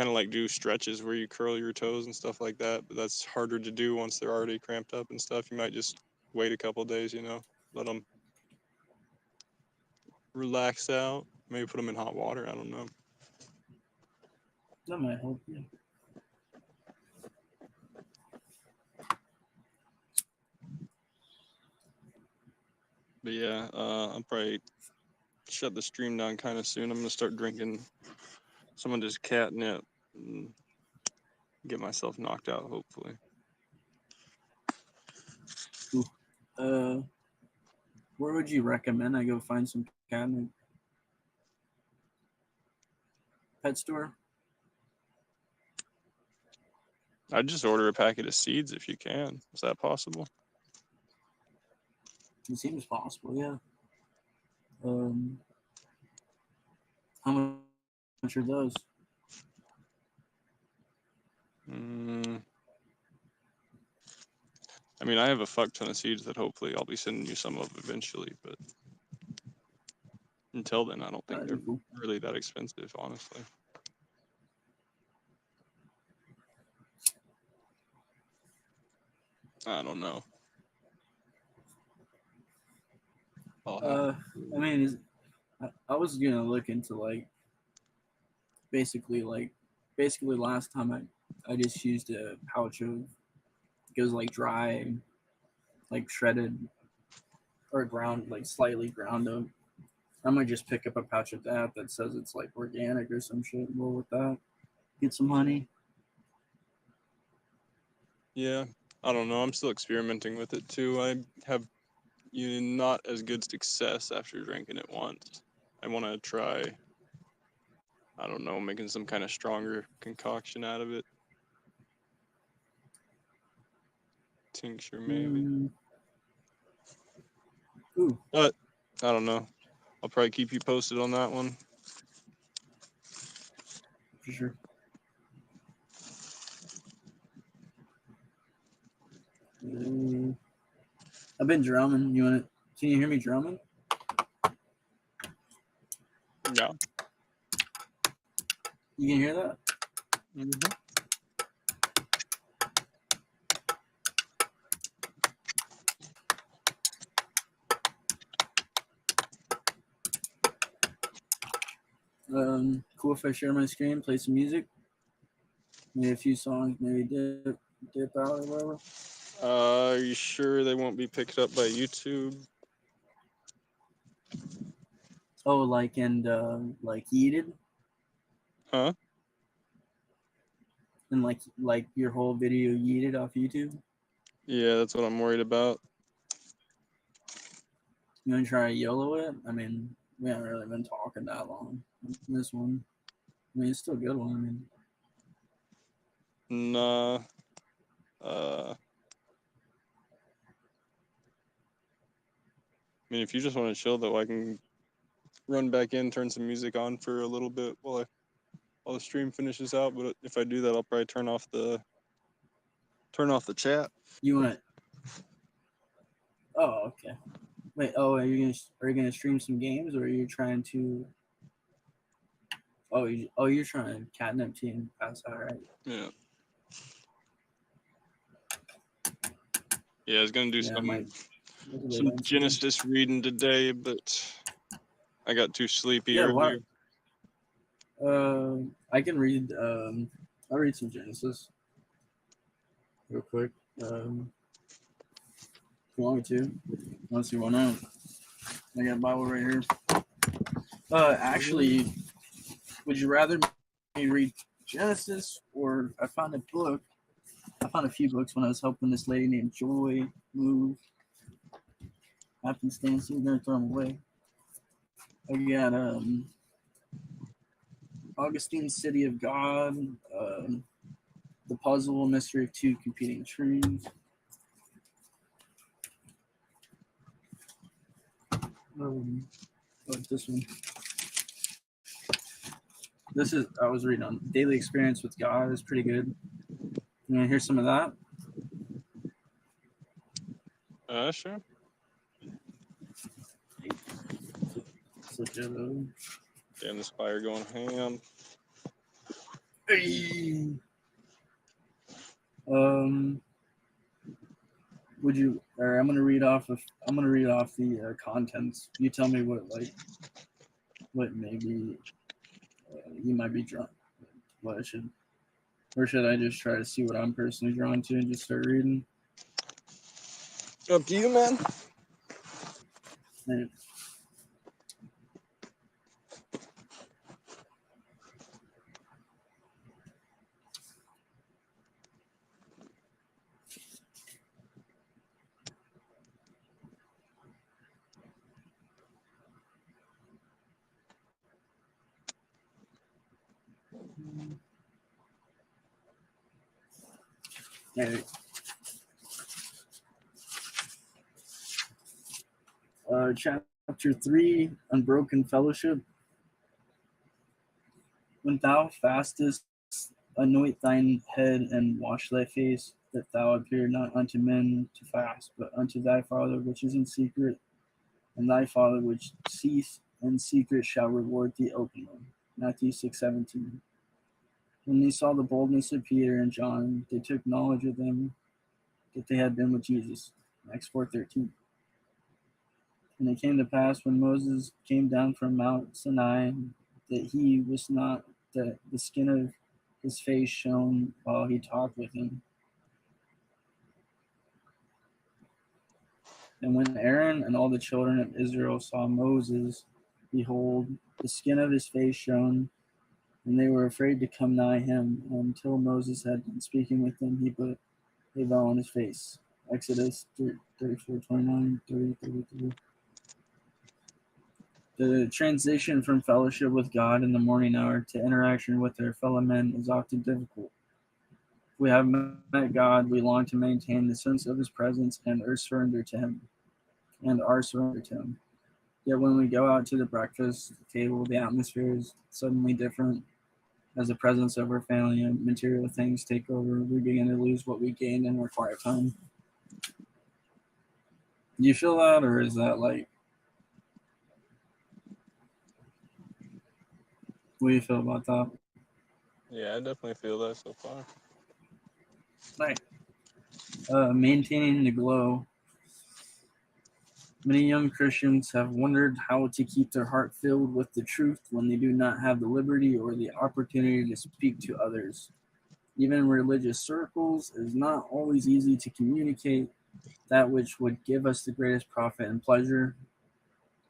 of like do stretches where you curl your toes and stuff like that, but that's harder to do once they're already cramped up and stuff. You might just wait a couple days, you know, let them relax out. Maybe put them in hot water. I don't know. That might help. Yeah. But yeah, I'll probably shut the stream down kind of soon. I'm gonna start drinking some of this catnip and get myself knocked out, hopefully. Where would you recommend I go find some catnip? Pet store? I'd just order a packet of seeds if you can. Is that possible? It seems possible, yeah. How much are those? I mean, I have a fuck ton of seeds that hopefully I'll be sending you some of eventually, but until then, I don't think they're Cool. really that expensive, honestly. I don't know. I mean, I was gonna look into basically last time I just used a pouch of it goes like dry, like shredded or ground, like slightly ground up. I might just pick up a pouch of that says it's like organic or some shit. Roll with that. Get some honey. Yeah, I don't know. I'm still experimenting with it too. I have not as good success after drinking it once. I want to try, I don't know, making some kind of stronger concoction out of it. Tincture, maybe. Ooh. But I don't know. I'll probably keep you posted on that one. For sure. I've been drumming. Can you hear me drumming? Yeah. You can hear that? Mm-hmm. Cool if I share my screen, play some music, maybe a few songs, maybe dip out or whatever. Are you sure they won't be picked up by YouTube? Oh, like yeeted? Huh? And like your whole video yeeted off YouTube? Yeah, that's what I'm worried about. You want to try to YOLO it? I mean, we haven't really been talking that long. This one, I mean, it's still a good one. I mean, Nah. I mean, if you just want to chill, though, I can run back in, turn some music on for a little bit while the stream finishes out. But if I do that, I'll probably turn off the chat. you want to? Oh, okay. Wait. Oh, are you gonna stream some games, or are you trying to? You're trying to catnip team pass out, right? Yeah. Yeah, I was gonna do some Genesis reading today, but I got too sleepy earlier. I can read. I'll read some Genesis real quick. If you want me to, unless you want to. I got a Bible right here. Actually, would you rather me read Genesis or I found a book? I found a few books when I was helping this lady named Joy move. Happenstance, I'm gonna throw them away. I got Augustine's City of God, The Puzzle Mystery of Two Competing Truths. This one. I was reading on Daily Experience with God. It's pretty good. You want to hear some of that? Sure. Damn, this fire going ham. Hey. would you? Or I'm gonna read off the contents. You tell me what maybe you might be drawn. What I should, or should I just try to see what I'm personally drawn to and just start reading? Up to you, man. And, Alright. Chapter 3, Unbroken Fellowship. When thou fastest, anoint thine head and wash thy face, that thou appear not unto men to fast, but unto thy Father which is in secret, and thy Father which seeth in secret shall reward thee openly. Matthew 6:17. When they saw the boldness of Peter and John, they took knowledge of them that they had been with Jesus. Acts 4:13. And it came to pass when Moses came down from Mount Sinai that he was not that the skin of his face shone while he talked with him. And when Aaron and all the children of Israel saw Moses, behold, the skin of his face shone, and they were afraid to come nigh him. And until Moses had been speaking with them, he put a veil on his face. Exodus 34:29, 30, 33. The transition from fellowship with God in the morning hour to interaction with their fellow men is often difficult. If we have met God, we long to maintain the sense of his presence and are surrendered to him. Yet when we go out to the breakfast table, the atmosphere is suddenly different. As the presence of our family and material things take over, we begin to lose what we gained in our quiet time. Do you feel that, or is that like, what do you feel about that? Yeah, I definitely feel that so far. Like, maintaining the glow. Many young Christians have wondered how to keep their heart filled with the truth when they do not have the liberty or the opportunity to speak to others. Even in religious circles, it is not always easy to communicate that which would give us the greatest profit and pleasure.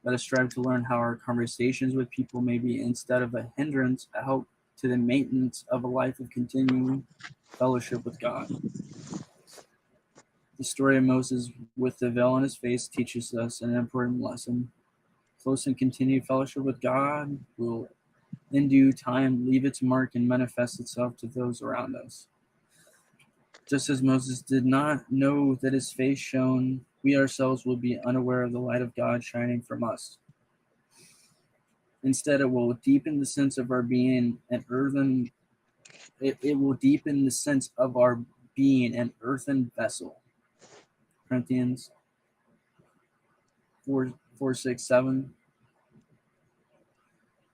Let us strive to learn how our conversations with people may be, instead of a hindrance, a help to the maintenance of a life of continuing fellowship with God. The story of Moses with the veil on his face teaches us an important lesson. Close and continued fellowship with God will, in due time, leave its mark and manifest itself to those around us. Just as Moses did not know that his face shone, we ourselves will be unaware of the light of God shining from us. Instead, it will deepen the sense of our being an earthen. It will deepen the sense of our being an earthen vessel. Corinthians 4:6-7.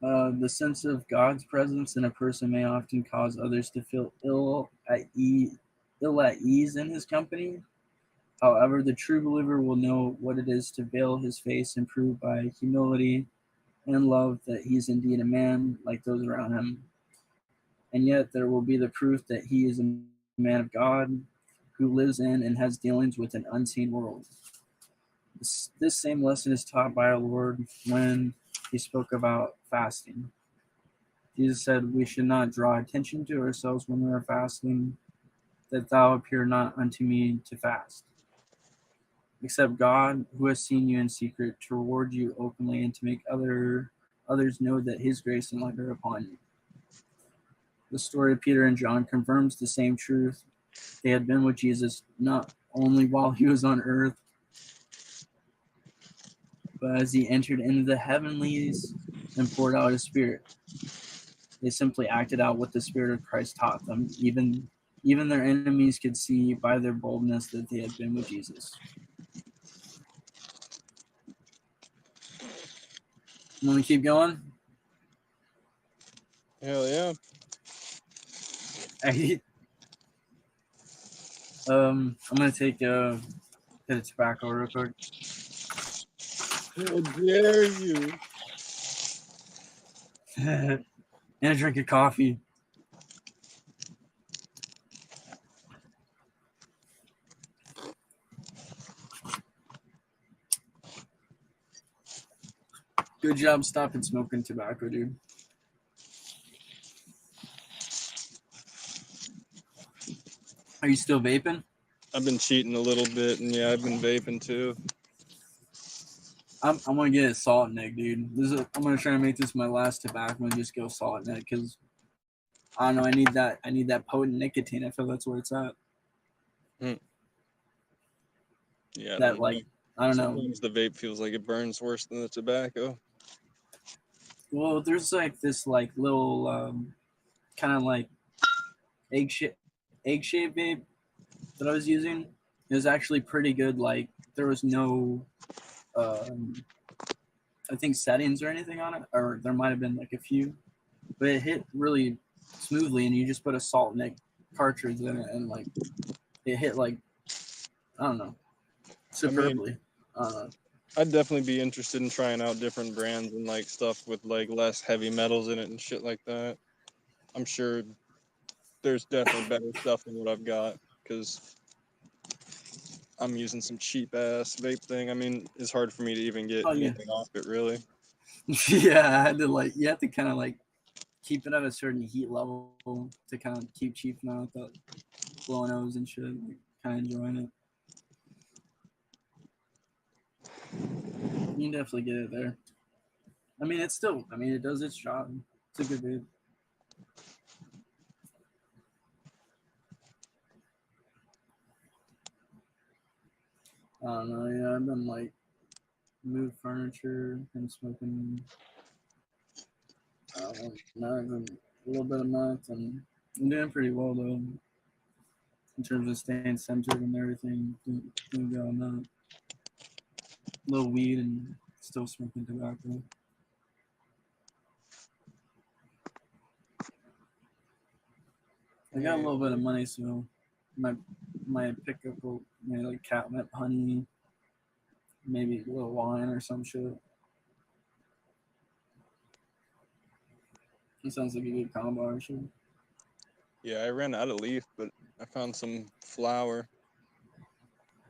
The sense of God's presence in a person may often cause others to feel ill at ease in his company. However, the true believer will know what it is to veil his face and prove by humility and love that he is indeed a man like those around him. And yet there will be the proof that he is a man of God who lives in and has dealings with an unseen world. This same lesson is taught by our Lord when he spoke about fasting. Jesus said, we should not draw attention to ourselves when we are fasting, that thou appear not unto me to fast. Except God, who has seen you in secret, to reward you openly and to make others know that his grace and light are upon you. The story of Peter and John confirms the same truth. They had been with Jesus not only while he was on earth, but as he entered into the heavenlies and poured out his spirit. They simply acted out what the Spirit of Christ taught them. Even their enemies could see by their boldness that they had been with Jesus. You want to keep going? Hell yeah. I'm gonna take hit a tobacco real quick. How dare you? And a drink of coffee. Good job stopping smoking tobacco, dude. Are you still vaping? I've been cheating a little bit, and yeah, I've been vaping too. I'm gonna get a salt neck, dude. I'm gonna try to make this my last tobacco and just go salt neck because I don't know. I need that potent nicotine. I feel that's where it's at. Yeah, That like I don't know. Sometimes the vape feels like it burns worse than the tobacco. Well, there's like this like little kind of like egg shape vape that I was using. It was actually pretty good. Like there was no I think settings or anything on it, or there might have been like a few, but it hit really smoothly, and you just put a salt neck cartridge in it, and like it hit like I don't know, superbly. I'd definitely be interested in trying out different brands and like stuff with like less heavy metals in it and shit like that. I'm sure there's definitely better stuff than what I've got because I'm using some cheap ass vape thing. I mean, it's hard for me to even get anything off it, really. Yeah, I had to like you have to kind of like keep it at a certain heat level to kind of keep cheaping out without blowing nose and shit. Like, kind of enjoying it. You can definitely get it there. I mean, it does its job. It's a good vape. I don't know. Yeah, I've been like moved furniture and smoking. I don't know, not even a little bit a month, and I'm doing pretty well though in terms of staying centered and everything. Doing good on that. A little weed and still smoking tobacco. I got a little bit of money, so my pick up like catnip, honey, maybe a little wine or some shit. It sounds like a good combo, actually. Yeah, I ran out of leaf, but I found some flour.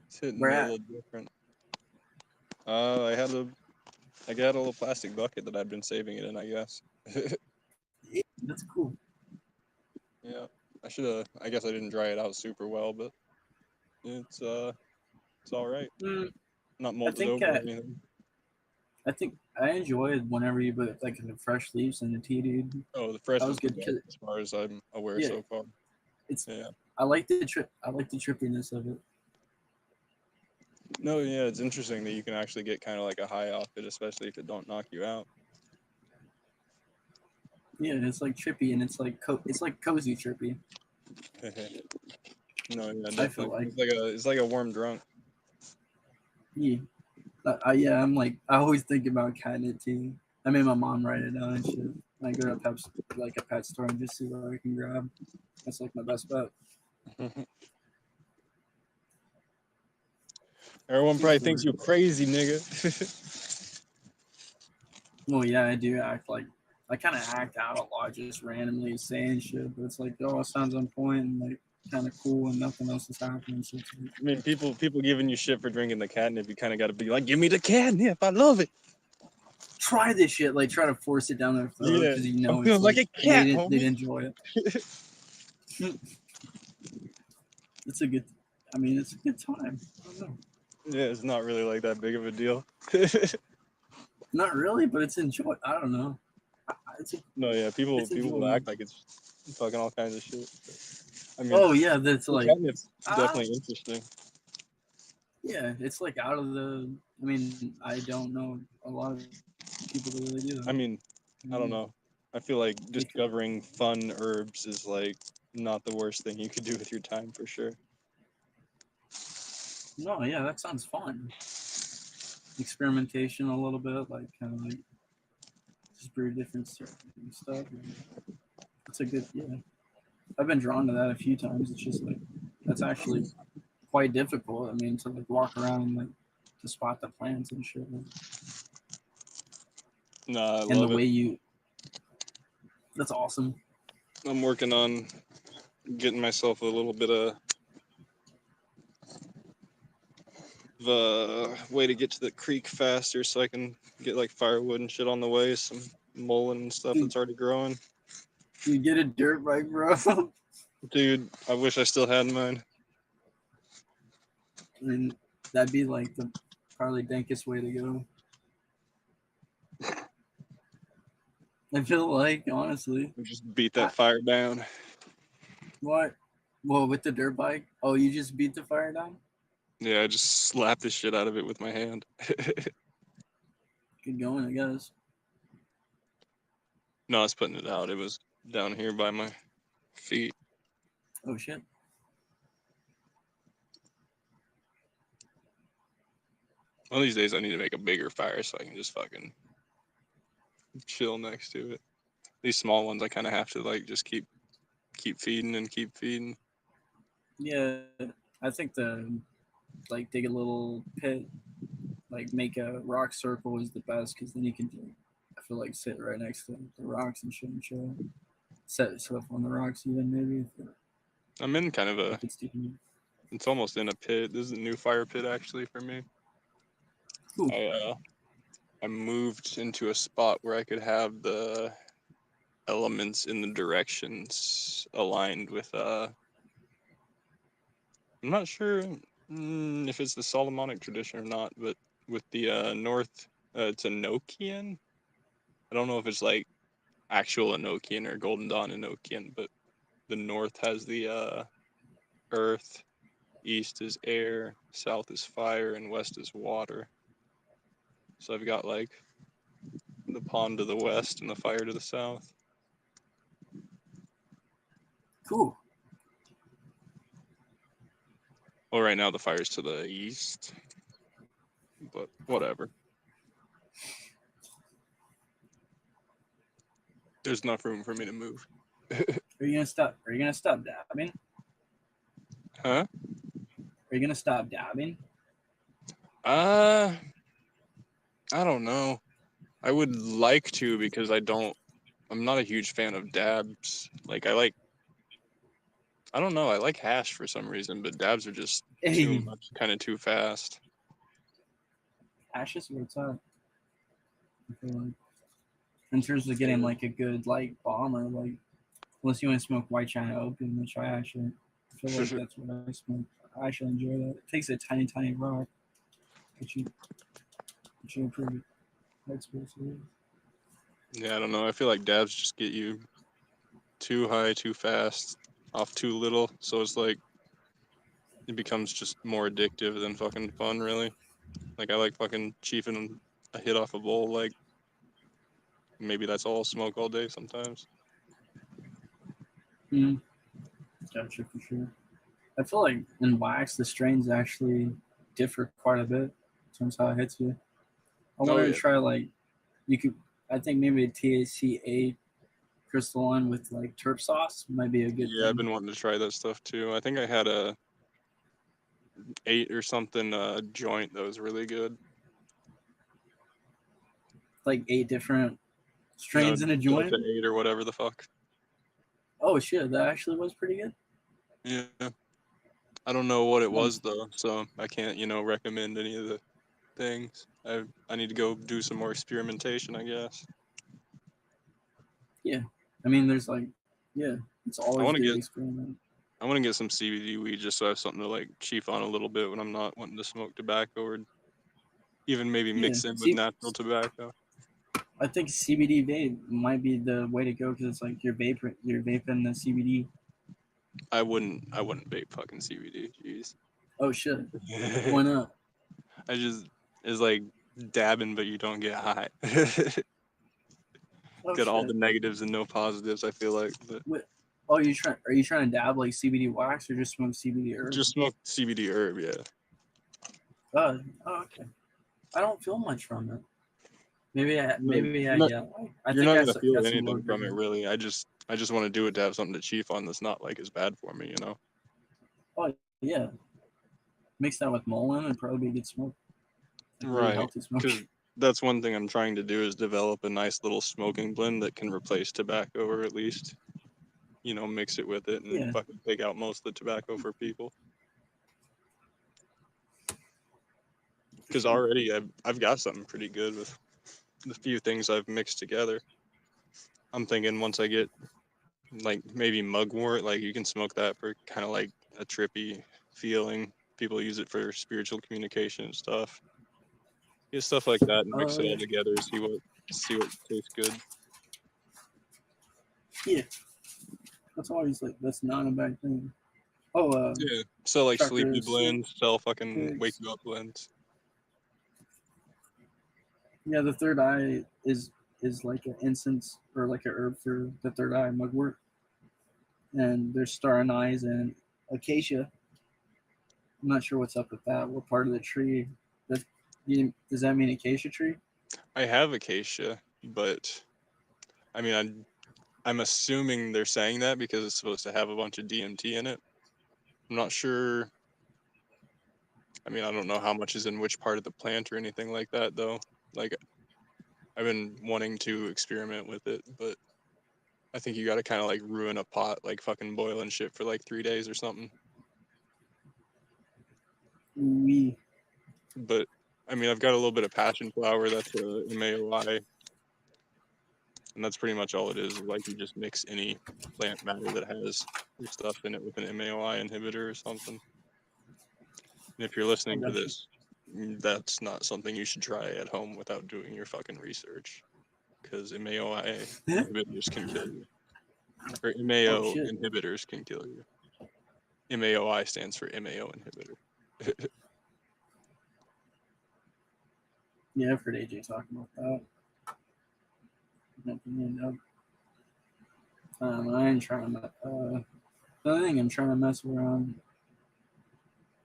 It's hitting Where me a at? little different. I got a little plastic bucket that I've been saving it in, I guess. Yeah, that's cool. Yeah, I guess I didn't dry it out super well, but it's all right. Not I molded think over or anything. I think I enjoy it whenever you put like the fresh leaves in the tea, dude. Oh, the fresh That is was the good best because as far as I'm aware yeah, so far. it's Yeah. I like the trippiness of it. No, yeah, it's interesting that you can actually get kind of like a high off it, especially if it don't knock you out. Yeah, it's like trippy and it's like it's like cozy trippy. No, yeah, I feel definitely. like It's like a warm drunk. yeah, yeah. I'm like I always think about catnip tea. I made my mom write it down and shit. I go to a pet store and just see what I can grab. That's like my best bet. Everyone probably thinks you crazy, nigga. Well, yeah, I do act like I kind of act out a lot, just randomly saying shit. But it's like, oh, it sounds on point and like kind of cool, and nothing else is happening. So it's like, I mean, people giving you shit for drinking the catnip. You kind of got to be like, give me the catnip. I love it. try this shit, like try to force it down their throat Yeah, because I'm it's feeling like a cat, they'd homie. enjoy it. It's a good. I mean, it's a good time. I don't know. Yeah, it's not really like that big of a deal. Not really, but it's enjoy. I don't know. No, yeah, people It's will enjoyable. act like it's fucking all kinds of shit. I mean, Oh yeah, that's the like catnip's definitely interesting. yeah, it's like out of the. I mean, I don't know a lot of people that really do I that. mean, I don't know. I feel like Because, discovering fun herbs is like not the worst thing you could do with your time for sure. no, yeah, that sounds fun. Experimentation a little bit, like kind of like just brew different stuff. It's a good, yeah. I've been drawn to that a few times. It's just like that's actually quite difficult. I mean, to like walk around and like to spot the plants and shit. Nah, I And the love it. way you, that's awesome. I'm working on getting myself a little bit of the way to get to the creek faster so I can get like firewood and shit on the way, some mullein and stuff that's already growing. You get a dirt bike, bro. Dude, I wish I still had mine. I mean, that'd be like the probably dankest way to go. I feel like, honestly. Just beat that fire down. What? Well, with the dirt bike? Oh, you just beat the fire down? Yeah, I just slapped the shit out of it with my hand. Good going, I guess. No, I was putting it out. It was down here by my feet. Oh, shit. One of these days I need to make a bigger fire so I can just fucking chill next to it. These small ones I kind of have to like just keep feeding and keep feeding. Yeah, I think like dig a little pit, like make a rock circle is the best because then you can, I feel like, sit right next to the rocks and shit and chill. Set stuff on the rocks even maybe. I'm in kind of a, It's deep enough. it's almost in a pit. This is a new fire pit actually for me. Cool. I moved into a spot where I could have the elements in the directions aligned with I'm not sure if it's the Solomonic tradition or not, but with the north, it's Enochian. I don't know if it's like actual Enochian or Golden Dawn Enochian, but the north has the earth, east is air, south is fire, and west is water. So I've got like the pond to the west and the fire to the south. Cool. Well, right now the fire's to the east, but whatever. There's enough room for me to move. Are you gonna stop? Are you gonna stop dabbing? Huh? Are you gonna stop dabbing? I don't know. I would like to because I'm not a huge fan of dabs. Like I don't know, I like hash for some reason, but dabs are just too Hey, much, kind of too fast. Ashes, what's up? I feel like in terms of getting like a good like bomber, like unless you want to smoke white China opium, which I actually feel like that's what I smoke. I actually enjoy that. It takes a tiny rock, but you improve explosive. Yeah, I don't know. I feel like dabs just get you too high, too fast, off too little. So it's like it becomes just more addictive than fucking fun, really. Like I like fucking chiefing a hit off a bowl. Like maybe that's all I'll smoke all day sometimes. Gotcha, for sure. I feel like in wax the strains actually differ quite a bit in terms of how it hits you. I Oh wanted to yeah, try like you could. I think maybe a THC 8 crystalline with like terp sauce might be a good yeah. I've thing. been wanting to try that stuff too. I think I had a 8 or something joint that was really good. Like 8 different No, strains in a Delta joint. 8 or whatever the fuck. Oh shit, that actually was pretty good. Yeah. I don't know what it was Nice. though, so I can't, recommend any of the things. I need to go do some more experimentation, I guess. Yeah, I mean, there's like, yeah, it's I always want to good get to experiment. I want to get some CBD weed just so I have something to like chief on a little bit when I'm not wanting to smoke tobacco or even maybe Yeah, mix in with see, natural tobacco. I think CBD vape might be the way to go because it's like you're vaping the CBD. I wouldn't vape fucking CBD. Jeez. Oh shit, why not? It's like dabbing, but you don't get high. Oh Get all shit. the negatives and no positives. I feel like, but What? Oh, are you trying to dab like CBD wax or just smoke CBD herb? just smoke CBD herb, yeah. Oh, okay. I don't feel much from it. No, Maybe I not, get like I you're think not I gonna feel got some more anything from it good. really. I just want to do it to have something to chief on that's not like as bad for me. Oh yeah, Mix that with Mullen and probably be a good smoke. Like really Right, healthy smoke. because that's one thing I'm trying to do is develop a nice little smoking blend that can replace tobacco, or at least, mix it with it and Yeah. fucking take out most of the tobacco for people. Because already I've got something pretty good with the few things I've mixed together. I'm thinking once I get like maybe mugwort, like you can smoke that for kind of like a trippy feeling. People use it for spiritual communication and stuff. Get stuff like that and mix it all together. See what tastes good. Yeah. That's always like that's not a bad thing. Yeah. Sell like sleepy Chakras, blends. Sell fucking wake figs. you up blends. Yeah, the third eye is like an incense or like a herb for the third eye mugwort. And there's star anise and acacia. I'm not sure what's up with that. What part of the tree? That does that mean acacia tree? I have acacia, but I mean I'm assuming they're saying that because it's supposed to have a bunch of DMT in it. I'm not sure. I mean, I don't know how much is in which part of the plant or anything like that, though. Like, I've been wanting to experiment with it, but I think you got to kind of like ruin a pot, like fucking boiling shit for like 3 days or something. We But I mean, I've got a little bit of passion flower. That's a MAOI, and that's pretty much all it is. Like, you just mix any plant matter that has your stuff in it with an MAOI inhibitor or something. And if you're listening to this, that's not something you should try at home without doing your fucking research, because MAOI inhibitors can kill you. Or MAO inhibitors can kill you. MAOI stands for MAO inhibitor. Yeah, I've heard AJ talking about that. I ain't trying to. The other thing I'm trying to mess around.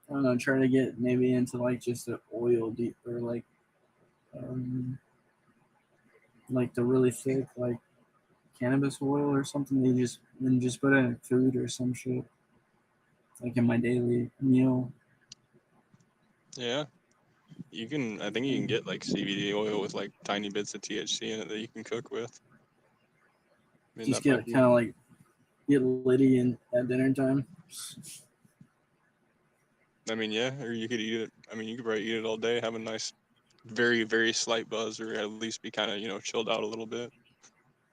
I don't know. Try to get maybe into like just the oil deep or like the really thick like cannabis oil or something. They just put it in food or some shit. Like in my daily meal. Yeah. I think you can get like CBD oil with like tiny bits of THC in it that you can cook with. I mean, Just that might get be. kind of like get litty in at dinner time. I mean, yeah, or you could eat it. I mean, you could probably eat it all day, have a nice, very, very slight buzz, or at least be kind of, chilled out a little bit.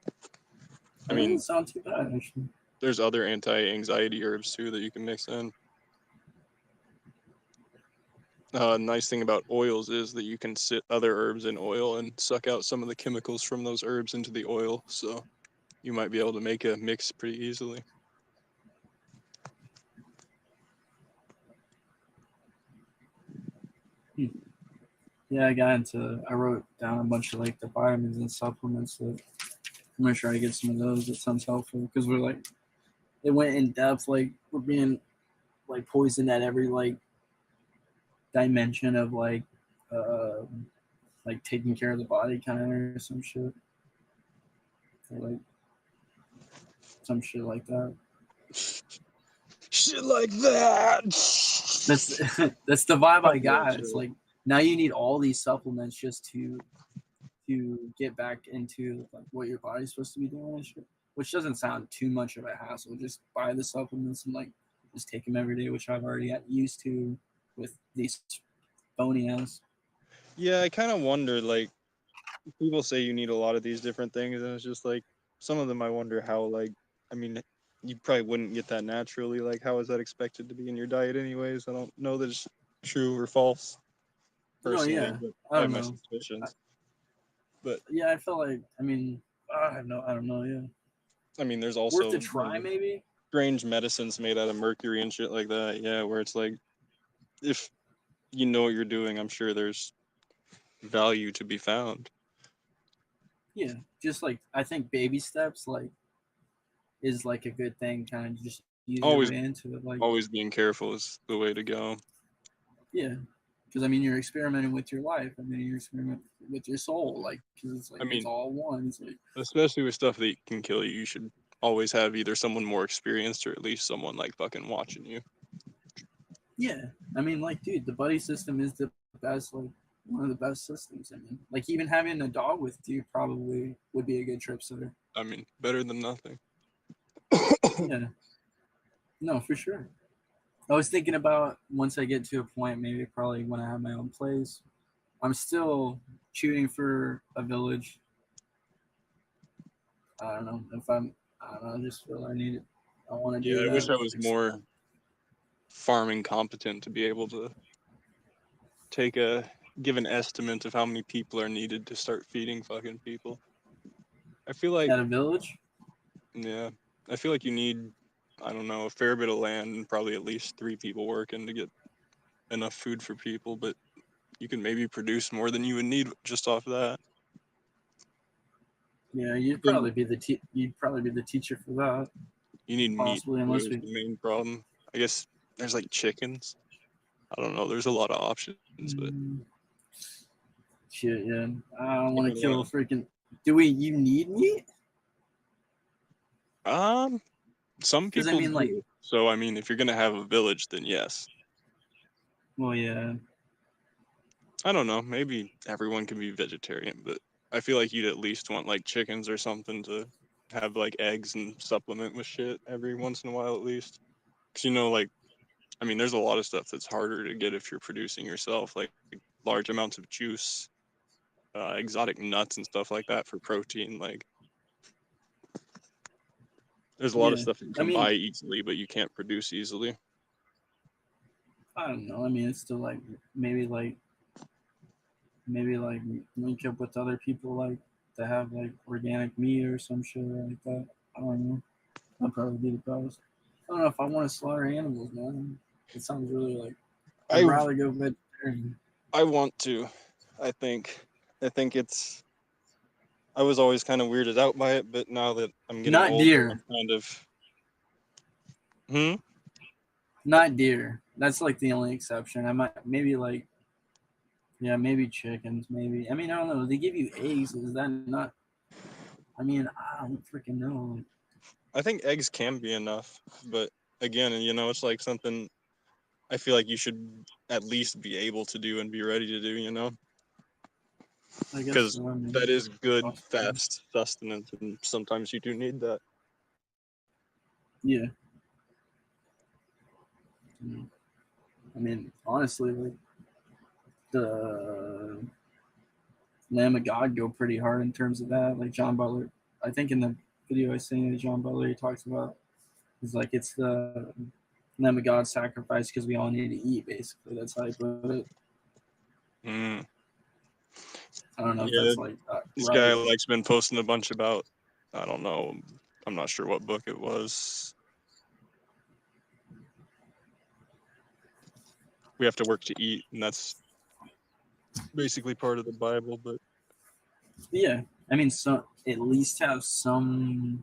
I That doesn't mean, sound too bad actually. there's other anti-anxiety herbs too that you can mix in. Nice thing about oils is that you can sit other herbs in oil and suck out some of the chemicals from those herbs into the oil. So you might be able to make a mix pretty easily. Yeah, I wrote down a bunch of like the vitamins and supplements that I'm gonna try to get some of those. That sounds helpful because we're like, it went in depth. Like we're being like poisoned at every like dimension of uh, like taking care of the body kind of or some shit. Or, like some shit like that. Shit like that. That's that's the vibe I got. It's like now you need all these supplements just to get back into like what your body's supposed to be doing and shit. Which doesn't sound too much of a hassle. Just buy the supplements and like just take them every day, which I've already got used to with these phony ass. Yeah, I kind of wonder, like, people say you need a lot of these different things, and it's just like, some of them I wonder how, like, I mean, you probably wouldn't get that naturally. Like, how is that expected to be in your diet, anyways? I don't know that it's true or false, personally, but I I don't have my know. suspicions. But Yeah, I feel like I don't know. Yeah, I mean, there's worth also a try maybe. strange medicines made out of mercury and shit like that. Yeah, where it's like, if you know what you're doing, I'm sure there's value to be found. Yeah, just like I think baby steps like is like a good thing. Kind of just ease your way Always, into it. Like always being careful is the way to go. yeah, because I mean you're experimenting with your life. I mean you're experimenting with your soul. Like because it's like I it's mean, all one. It's like especially with stuff that can kill you, you should always have either someone more experienced or at least someone like fucking watching you. Yeah, I mean, like, dude, the buddy system is the best, like, one of the best systems. I mean, like, even having a dog with you probably would be a good trip sitter. I mean, better than nothing. Yeah, no, for sure. I was thinking about once I get to a point, maybe probably when I have my own place. I'm still shooting for a village. I don't know if I'm. I don't know. I just feel I need it. I want to Yeah, do I wish that. I was more farming competent to be able to take a give an estimate of how many people are needed to start feeding fucking people. I feel like At a village. yeah, I feel like you need I don't know a fair bit of land and probably at least 3 people working to get enough food for people, but you can maybe produce more than you would need just off of that. Yeah, Then you'd probably be the teacher for that, you need meat possibly, too, unless is we. the main problem. I guess there's like chickens. I don't know. There's a lot of options, but Mm, shit, yeah. I don't I want to don't kill know. a freaking. Do we? You need meat? Um, some Because I people mean, like, do. So I mean, if you're gonna have a village, then yes. well, yeah, I don't know. Maybe everyone can be vegetarian, but I feel like you'd at least want like chickens or something to have like eggs and supplement with shit every once in a while at least. Because like I mean, there's a lot of stuff that's harder to get if you're producing yourself, like large amounts of juice, exotic nuts and stuff like that for protein. Like there's a lot of yeah. stuff that you I can mean, buy easily, but you can't produce easily. I don't know. I mean, it's still like maybe like maybe like link up with other people like to have like organic meat or some shit like that. I don't know. That'd probably be the best. I don't know if I want to slaughter animals, man. It sounds really like I'd I rather go vegetarian. I want to. I think it's I was always kind of weirded out by it, but now that I'm getting Not older, deer. I'm kind of hmm. Not deer. That's like the only exception. I might maybe like yeah, maybe chickens, maybe. I mean, I don't know. They give you eggs. Is that not? I mean, I don't freaking know. Like, I think eggs can be enough, but again, it's like something I feel like you should at least be able to do and be ready to do, I guess because so. I mean, that is good, possibly. fast sustenance, and sometimes you do need that. Yeah. Mm. I mean, honestly, like the Lamb of God go pretty hard in terms of that. Like John Butler, I think in the video I seen of John Butler, he talks about is like it's the Lamb of God sacrifice because we all need to eat. Basically, that's how he put it. Mm. I don't know if Yeah, that's like this guy right. like's been posting a bunch about, I don't know, I'm not sure what book it was. We have to work to eat, and that's basically part of the Bible, but Yeah, I mean, so at least have some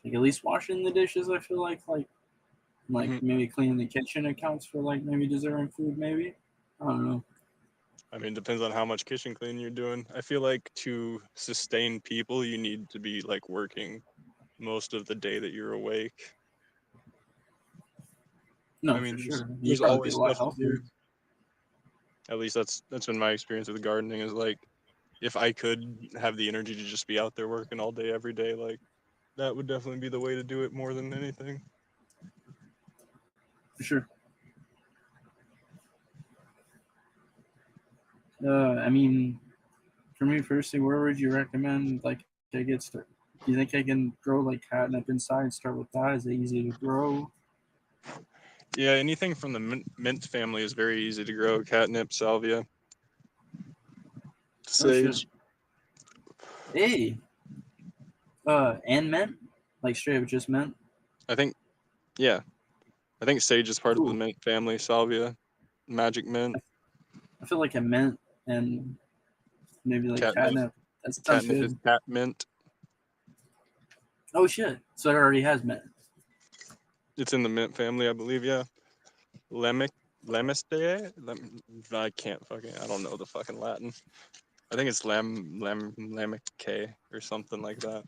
like at least washing the dishes. I feel like mhm. maybe cleaning the kitchen accounts for like maybe deserving food. Maybe I don't know. I mean, depends on how much kitchen cleaning you're doing. I feel like to sustain people, you need to be like working most of the day that you're awake. I No, mean, for there's sure. You'd there's probably be always a lot stuff to healthier. do. At least that's been my experience with gardening. Is like if I could have the energy to just be out there working all day every day, like that would definitely be the way to do it more than anything. For sure. I mean, for me personally, where would you recommend like I get started? Do you think I can grow like catnip inside and start with that? Is it easy to grow? Yeah, anything from the mint family is very easy to grow. Catnip, salvia, Oh shit. sage. Hey, and mint, like straight up just mint. I think yeah, I think sage is part of the Cool. mint family. Salvia, magic mint, I feel like a mint and maybe like catnip. catnip. That sounds Catnip is good. cat mint. Oh shit! So it already has mint. It's in the mint family, I believe. Yeah, lemic, lemistae. I can't fucking. I don't know the fucking Latin. I think it's lamicae or something like that.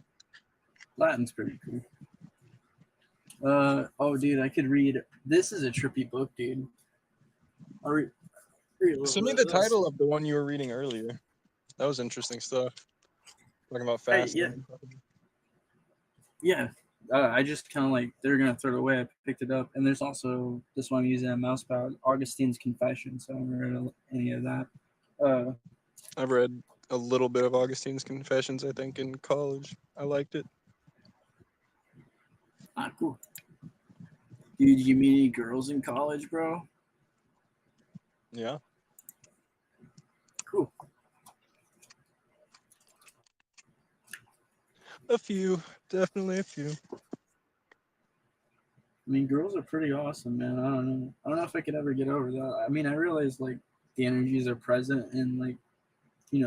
Latin's pretty cool. Oh, dude, I could read. This is a trippy book, dude. I'll read a little Send me bit the of this. title of the one you were reading earlier. That was interesting stuff. Talking about Hey, fasting. yeah. I just kind of like they're gonna throw it away. I picked it up, and there's also this one I'm using a mouse pad, Augustine's Confessions. So I haven't read any of that. I've read a little bit of Augustine's Confessions, I think, in college. I liked it. Cool. Dude, did you meet any girls in college, bro? Yeah. Cool. A few. Definitely a few. I mean, girls are pretty awesome, man. I don't know. I don't know if I could ever get over that. I mean, I realize like the energies are present in like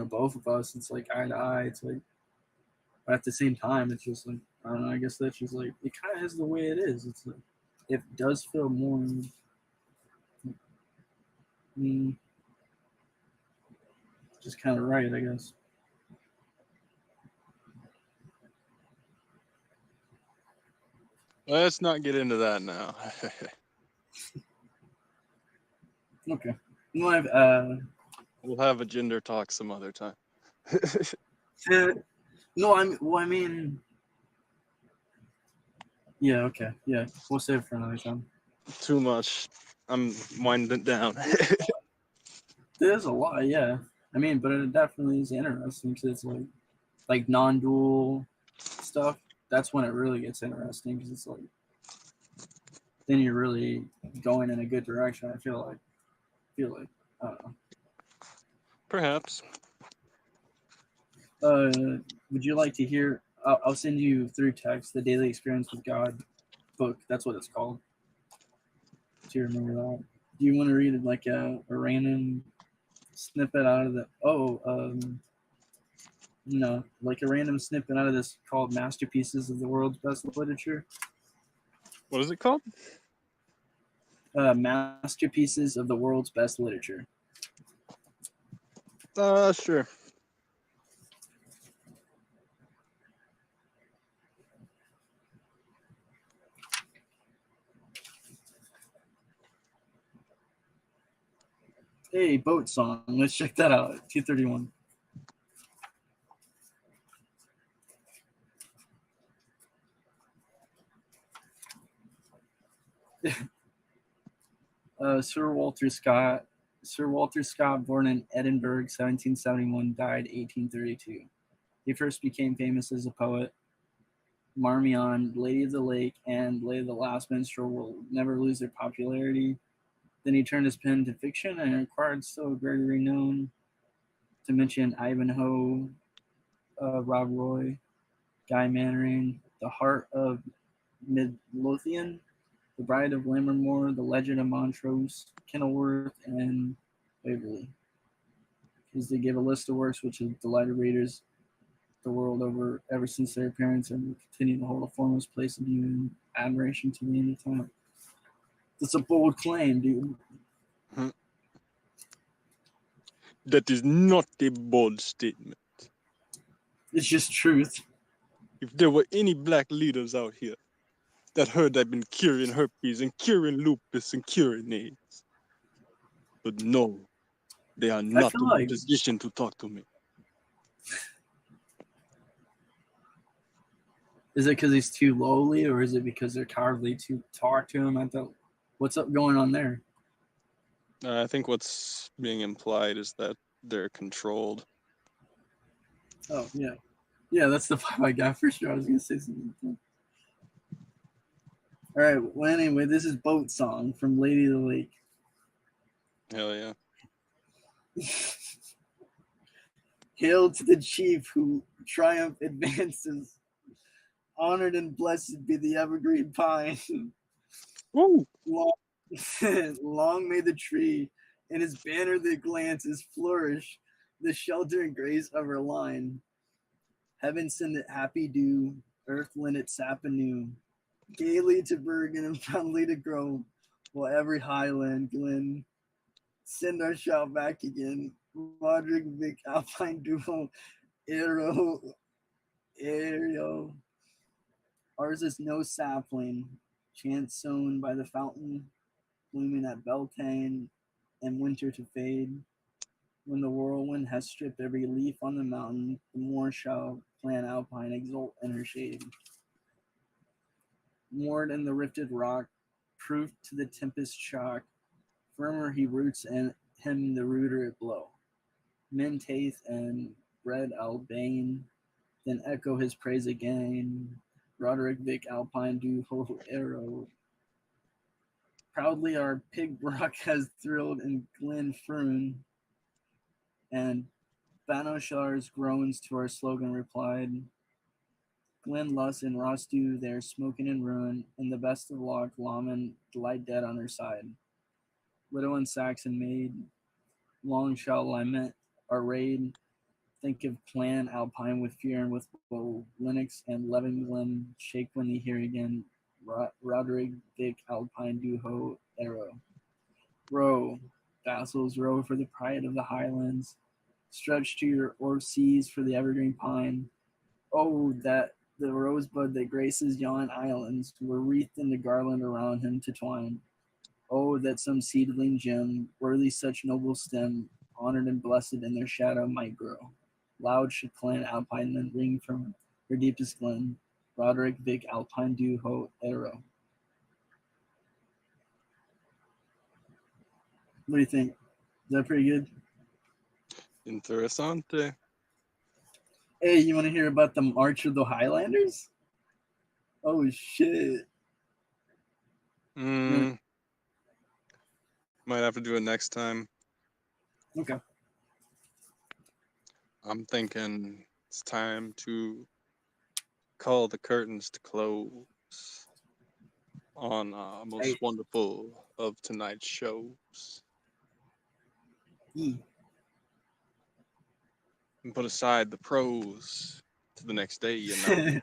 both of us. It's like eye to eye. It's like, but at the same time, it's just like I don't know. I guess that's just like it kind of is the way it is. It's like it does feel more. Just kind of right, I guess. Let's not get into that now. Okay. No, I've We'll have a gender talk some other time. no, I mean, yeah, okay, yeah, we'll save it for another time. Too much. I'm winding down. There's a lot, yeah. I mean, but it definitely is interesting because it's like non-dual stuff. That's when it really gets interesting because it's like then you're really going in a good direction. I feel like I don't know. Perhaps. Would you like to hear? I'll send you through text the Daily Experience with God book. That's what it's called. Do you remember that? Do you want to read like a random snippet out of the? Like a random snippet out of this called "Masterpieces of the World's Best Literature." What is it called? Masterpieces of the World's Best Literature. Sure. Hey, boat song. Let's check that out. 231. Sir Walter Scott. Sir Walter Scott, born in Edinburgh, 1771, died 1832. He first became famous as a poet. Marmion, Lady of the Lake, and Lady of the Last Minstrel will never lose their popularity. Then he turned his pen to fiction and acquired still greater renown. To mention Ivanhoe, Rob Roy, Guy Mannering, The Heart of Midlothian, The Bride of Lammermoor, The Legend of Montrose, Kenilworth, and Waverley. Because they give a list of works which have delighted readers the world over ever since their appearance and will continue to hold a foremost place of view and admiration to the end of time. That's a bold claim, dude. That is not a bold statement. It's just truth. If there were any black leaders out here that heard I've been curing herpes and curing lupus and curing AIDS, but no, they are not feel in a like- position to talk to me. Is it because he's too lowly, or is it because they're cowardly to talk to him? What's up going on there? I think what's being implied is that they're controlled. Oh yeah, yeah. That's the vibe I got for sure. I was gonna say something. All right. Well, anyway, this is Boat Song from Lady of the Lake. Hell yeah. Hail to the chief who triumph advances. Honored and blessed be the evergreen pine. Woo! Long may the tree and his banner that glances flourish, the shelter and grace of her line. Heaven send it happy dew, earth lend it sap anew, gaily to Bergen and fondly to grow, while every highland glen send our shout back again. Roderick Vic Alpine Duo, Aero. Ours is no sapling, chance sown by the fountain, blooming at Beltane and winter to fade. When the whirlwind has stripped every leaf on the mountain, the more shall clan Alpine exult in her shade. Moored in the rifted rock, proof to the tempest shock, firmer he roots and him the ruder it blow. Men Taith and Red Albane then echo his praise again. Roderick Vic Alpine du ho arrow. Proudly our pig brock has thrilled in Glen Froon, and Banoshar's groans to our slogan replied. Glen Luss and Rostu there smoking in ruin, and the best of luck Laman lie dead on her side. Widow and Saxon maid, long shall lament our raid. Think of clan Alpine with fear and with woe. Lennox and Levinglen shake when they hear again. Roderick Vic Alpine du ho arrow. Row, vassals, row for the pride of the highlands. Stretch to your orb seas for the evergreen pine. Oh, that the rosebud that graces yon islands were wreathed in the garland around him to twine. Oh, that some seedling gem, worthy such noble stem, honored and blessed in their shadow might grow. Loud should clan Alpine then ring from her deepest glen. Roderick Vic Alpine du ho arrow. What do you think? Is that pretty good? Interessante. Hey, you want to hear about the March of the Highlanders? Oh, shit. Might have to do it next time. Okay. I'm thinking it's time to call the curtains to close on most wonderful of tonight's shows. E. And put aside the pros to the next day, you know.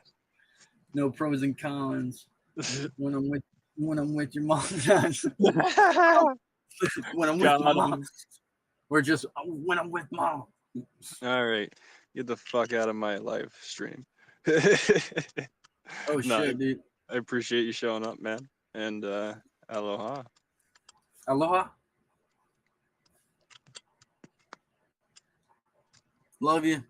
No pros and cons. When I'm with your mom. When I'm with my mom. We're just when I'm with mom. All right. Get the fuck out of my live stream. Oh shit, dude. I appreciate you showing up, man. And aloha. Aloha. Love you.